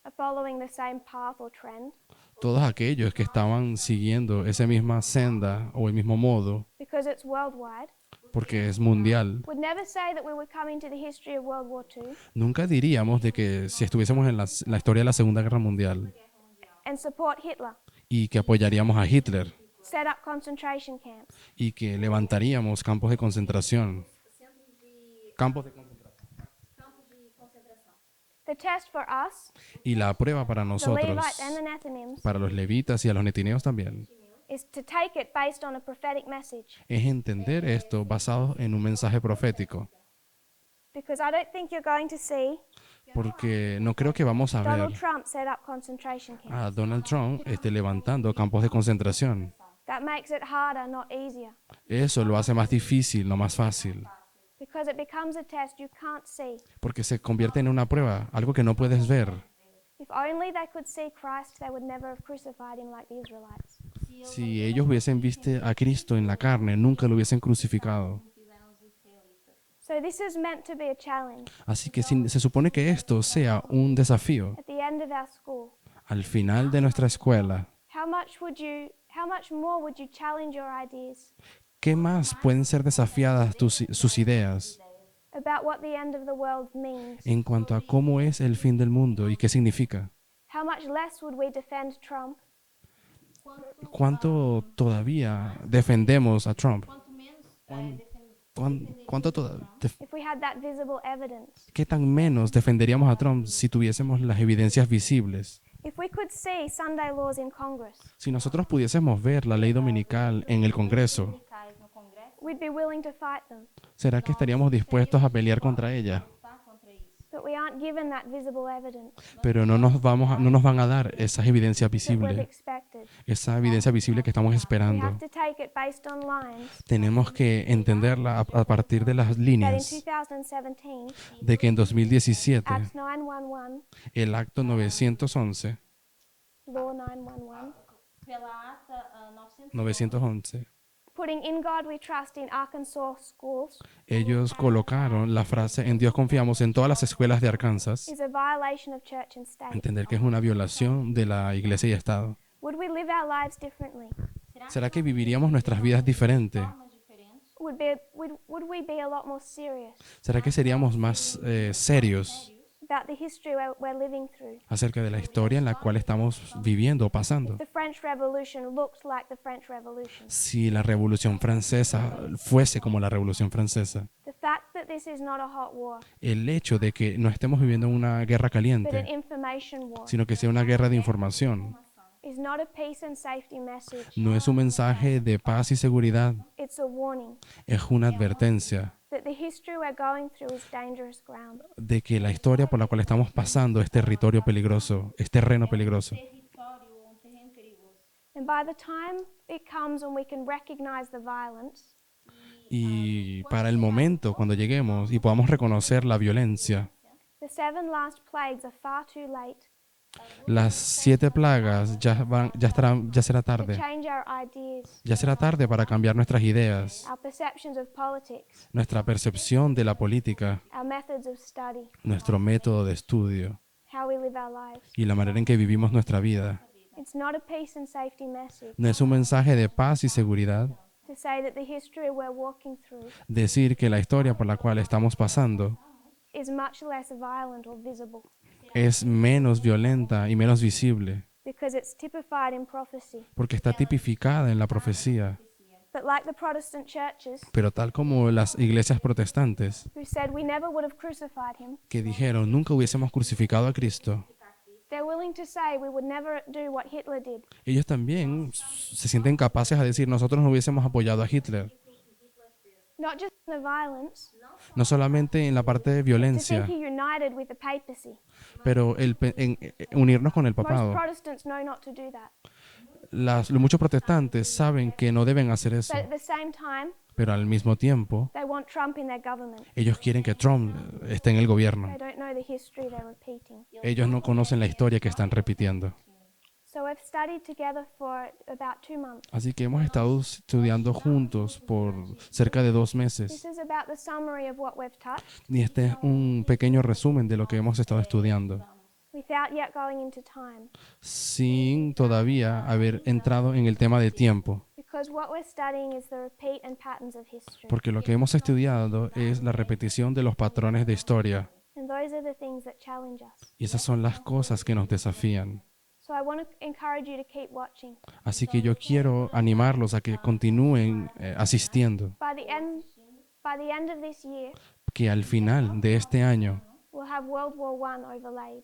are following the same path or trend, todos aquellos que estaban siguiendo esa misma senda o el mismo modo, because it's worldwide, porque es mundial, would never say that we were coming to the history of World War II nunca diríamos de que si estuviésemos en la historia de la Segunda Guerra Mundial and support Hitler, y que apoyaríamos a Hitler set up concentration camps. y que levantaríamos campos de concentración. Campos de concentración. The test for us, Y la prueba para the nosotros, Levites and the Nethinims, para los levitas y a los netineos también, is to take it based on a prophetic message. es entender esto basado en un mensaje profético. Because I don't think you're going to see Porque no creo que vamos a ver Donald Trump set up concentration camps. a Donald Trump levantando campos de concentración. That makes it harder, not easier. Eso lo hace más difícil, no más fácil. Because it becomes a test you can't see. Porque se convierte en una prueba, algo que no puedes ver. If only they could see Christ, they would never have crucified him like the Israelites. Si ellos hubiesen visto a Cristo en la carne, nunca lo hubiesen crucificado. So this is meant to be a challenge Así que se supone que esto sea un desafío at the end of our school. al final de nuestra escuela. how much more would you challenge your ideas ¿Qué más pueden ser desafiadas sus ideas about what the end of the world means? en cuanto a cómo es el fin del mundo y qué significa? How much less would we defend Trump ¿Cuánto todavía defendemos a Trump? Quanto menos ¿Cuánto if we had that visible evidence? ¿Qué tan menos defenderíamos a Trump si tuviésemos las evidencias visibles? If we could see Sunday laws in Congress, Si nosotros pudiésemos ver la ley dominical en el Congreso, dominicais no Congresso, we'd be willing to fight them. ¿será que estaríamos dispuestos a pelear contra ella? lutar contra isso. But we aren't given that visible evidence Pero no nos van a dar esas evidencias that we've visibles, expected. esa evidencia visible que estamos We esperando. have to take it based on lines Tenemos que entenderla a partir de las that in líneas 2017, de que en 2017 Act 911, el acto 911, Law 911, Pela ata 911, 911, putting In God We Trust in Arkansas schools ellos colocaron la frase "En Dios confiamos" en todas las escuelas de Arkansas, is a violation of church and state. entender que es una violación de la iglesia y Estado. Would we live our lives differently? ¿Será que viviríamos nuestras vidas diferente? formas diferentes, Would we be a lot more serious ¿Será que seríamos más serios about the history we're living through? acerca de la historia en la cual estamos viviendo o pasando? The French Revolution looked like the French Revolution. Si la Revolución Francesa fuese como la Revolución Francesa, The fact that this is not a hot war, el hecho de que no estemos viviendo una guerra but an caliente, information war, sino que sea una guerra de información, is not a peace and safety message. no es un mensaje de paz y seguridad, It's a warning es una advertencia that the history we're going through is dangerous ground. de que la historia por la cual estamos pasando es territorio peligroso, es terreno peligroso. território ou terreno perigoso. And by the time it comes when we can recognize the violence, Y para el momento, cuando lleguemos y podamos reconocer la violencia, the 7 last plagues are far too late las 7 plagas ya será to tarde. change our ideas, Ya será tarde para cambiar nuestras ideas, our perceptions of politics, nuestra percepción de la política, our methods of study, nuestro método de estudio how we live our lives. y la manera en que vivimos nuestra vida. It's not a peace and safety message No es un mensaje de paz y seguridad to say that the history we're walking through decir que la historia por la cual estamos pasando is much less violent or visible es menos violenta y menos visible, because it's typified in prophecy. porque está tipificada en la profecía. But like the Protestant churches Pero tal como las iglesias protestantes who said we never would have crucified him, que dijeron nunca hubiésemos crucificado a Cristo, they're willing to say we would never do what Hitler did. ellos también se sienten capaces a decir nosotros no hubiésemos apoyado a Hitler, Not just in the violence, no solamente en la parte de to think violencia, he united with the papacy. pero unirnos con el Most papado. Protestants know not to do that. Muchos protestantes saben que no deben hacer eso, But at the same time, pero al mismo tiempo they want Trump in their government. ellos quieren que Trump esté en el gobierno. They don't know the history they're repeating. Ellos no conocen la historia que están repitiendo. So we've studied together for about 2 months. Así que hemos estado estudiando juntos por cerca de 2 This meses. is about the summary of what we've touched Y este es un pequeño resumen de lo que hemos estado estudiando, without yet going into time. sin todavía haber entrado en el tema de tiempo. Because what we're studying is the repeat and patterns of history. Porque lo que hemos estudiado es la repetición de los patrones de historia. And those are the things that challenge us. Y esas son las cosas que nos desafían. So I want to encourage you to keep watching. Así que yo quiero animarlos a que continúen asistiendo. By the end of this year, Que al final de este año we'll have World War I overlaid.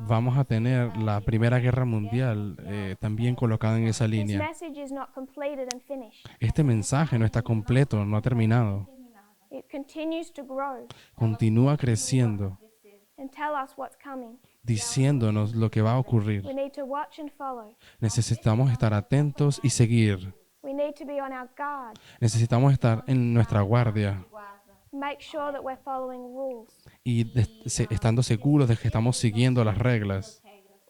vamos a tener la Primera Guerra Mundial también colocada en esa This línea. message is not completed and finished. Este mensaje no está completo, no ha terminado. It continues to grow Continúa creciendo, and tell us what's coming. diciéndonos lo que va a ocurrir. We need to watch and follow. Necesitamos estar atentos y seguir. We need to be on our guard. Necesitamos estar en nuestra guardia Make sure that we're following rules. y estando seguros de que estamos siguiendo las reglas.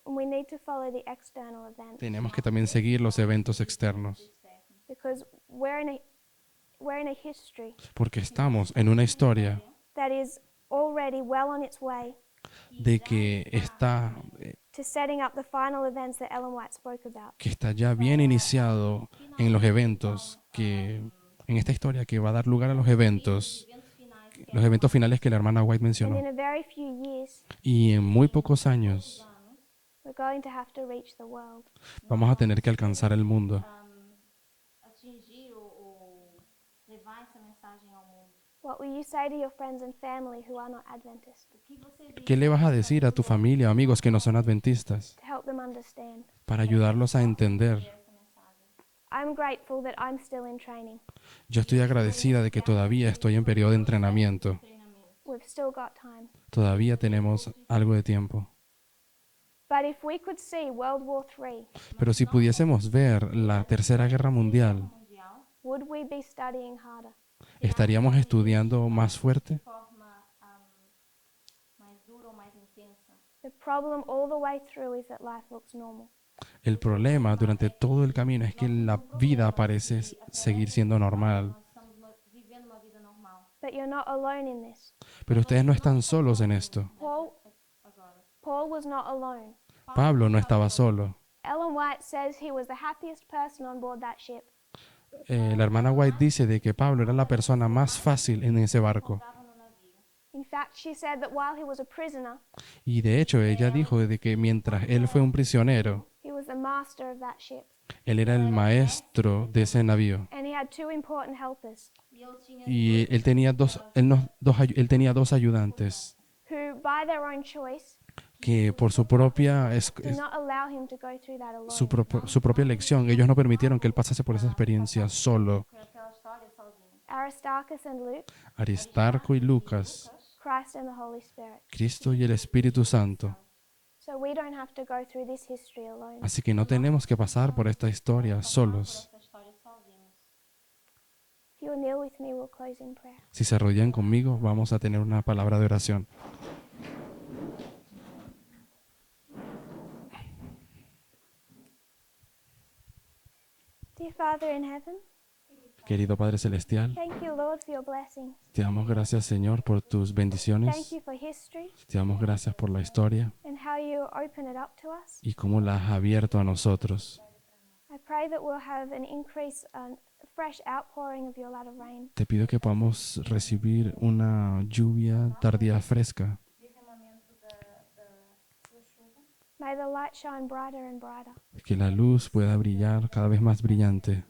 And we need to follow the external events Tenemos que también seguir los eventos externos, because we're in a history porque estamos en una historia that is already well on its way de que está to setting up the final events that Ellen White spoke about. que está ya bien iniciado en los eventos, en esta historia que va a dar lugar a los eventos finales que la hermana White And mencionó. in a very few years, Y en muy pocos años we're going to have to reach the world. vamos a tener que alcanzar el mundo. Atingir ou levar essa mensagem ao mundo. What will you say to your friends and family who are not Adventists O que você ¿Qué le vas a decir a tu familia o amigos que no son adventistas to help them understand? para ayudarlos a entender? essa mensagem? I'm grateful that I'm still in training. Yo estoy agradecida de que todavía estoy en periodo de entrenamiento. We've still got time. Todavía tenemos algo de tiempo. But if we could see World War III, Pero si pudiésemos ver la Tercera Guerra Mundial, Mundial, would we be studying harder? ¿estaríamos estudiando más fuerte? de forma mais dura ou mais intensa. The problem all the way through is that life looks normal. El problema durante todo el camino es que la vida parece seguir siendo normal. Nós estamos vivendo uma vida normal. But you're not alone in this. Pero ustedes no están solos en esto. Paul was not alone. Pablo no estaba solo. Ellen White says he was the happiest person on board that ship. La hermana White dice de que Pablo era la persona más fácil en ese barco. Estava no navio. In fact, she said that while he was a prisoner, Y de hecho ella dijo de que mientras él fue un prisionero, he was the master of that ship. él era el maestro de ese navío. And he had two important helpers E eu tinha Y él tenía dos ayudantes who, by their own choice, que por su propia, did not allow him to go through that alone. su propia elección, ellos no permitieron que él pasase por esa experiencia solo. com aquela história sozinho. Aristarchus and Luke, Aristarco y Lucas, Christ and the Holy Spirit. Cristo y el Espíritu Santo. So we don't have to go through this history alone. Así que no tenemos que pasar por esta historia solos. Essa história sozinhos. If you'll kneel with me, we'll close in prayer. Si se arrodillan conmigo, vamos a tener una palabra de oración. Dear Father in heaven, Querido Padre Celestial, thank you, Lord, for your blessings. te damos gracias, Señor, por tus Thank bendiciones. you for history Te damos gracias por la historia and how you open it up to us. y cómo la has abierto a nosotros. I pray that we'll have an increase, a fresh outpouring of your latter rain. Te pido que podamos recibir una lluvia tardía fresca, Derramamento da sua chuva. May the light shine brighter and brighter. que la luz pueda brillar cada vez más brillante.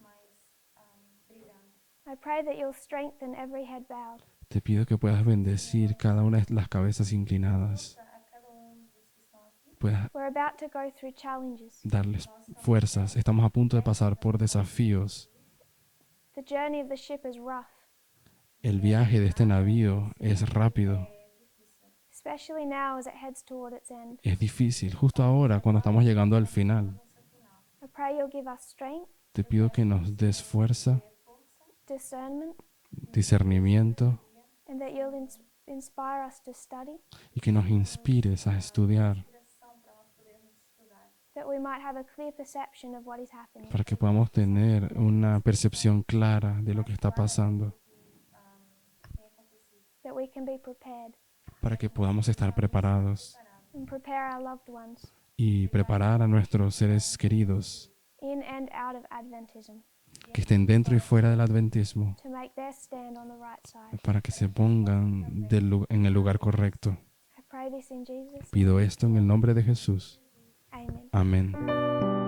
I pray that you'll strengthen every head bowed. Te pido que puedas bendecir cada una de las cabezas inclinadas, A cada dos que estão aqui. puedas We're about to go through challenges. darles fuerzas. Estamos a punto de pasar por desafíos. The journey of the ship is rough, El viaje de este navío es rápido, especially now as it heads toward its end. es difícil. Justo ahora, cuando estamos llegando al final, I pray you'll give us strength, te pido que nos des fuerza, discernment, discernimiento and that you'll inspire us to study, y que nos inspires a estudiar Inspiração para nós podermos estudar. that we might have a clear perception of what is happening, para que podamos tener una percepción clara de lo que está pasando, Tem acontecido. that we can be prepared para que podamos estar preparados and prepare our loved ones y preparar a nuestros seres queridos in and out of Adventism que estén dentro y fuera del adventismo, to make their stand on the right side. para que se pongan en el lugar correcto. I pray this in Jesus' Pido esto en el nombre de Jesús. name. Amen. Amén.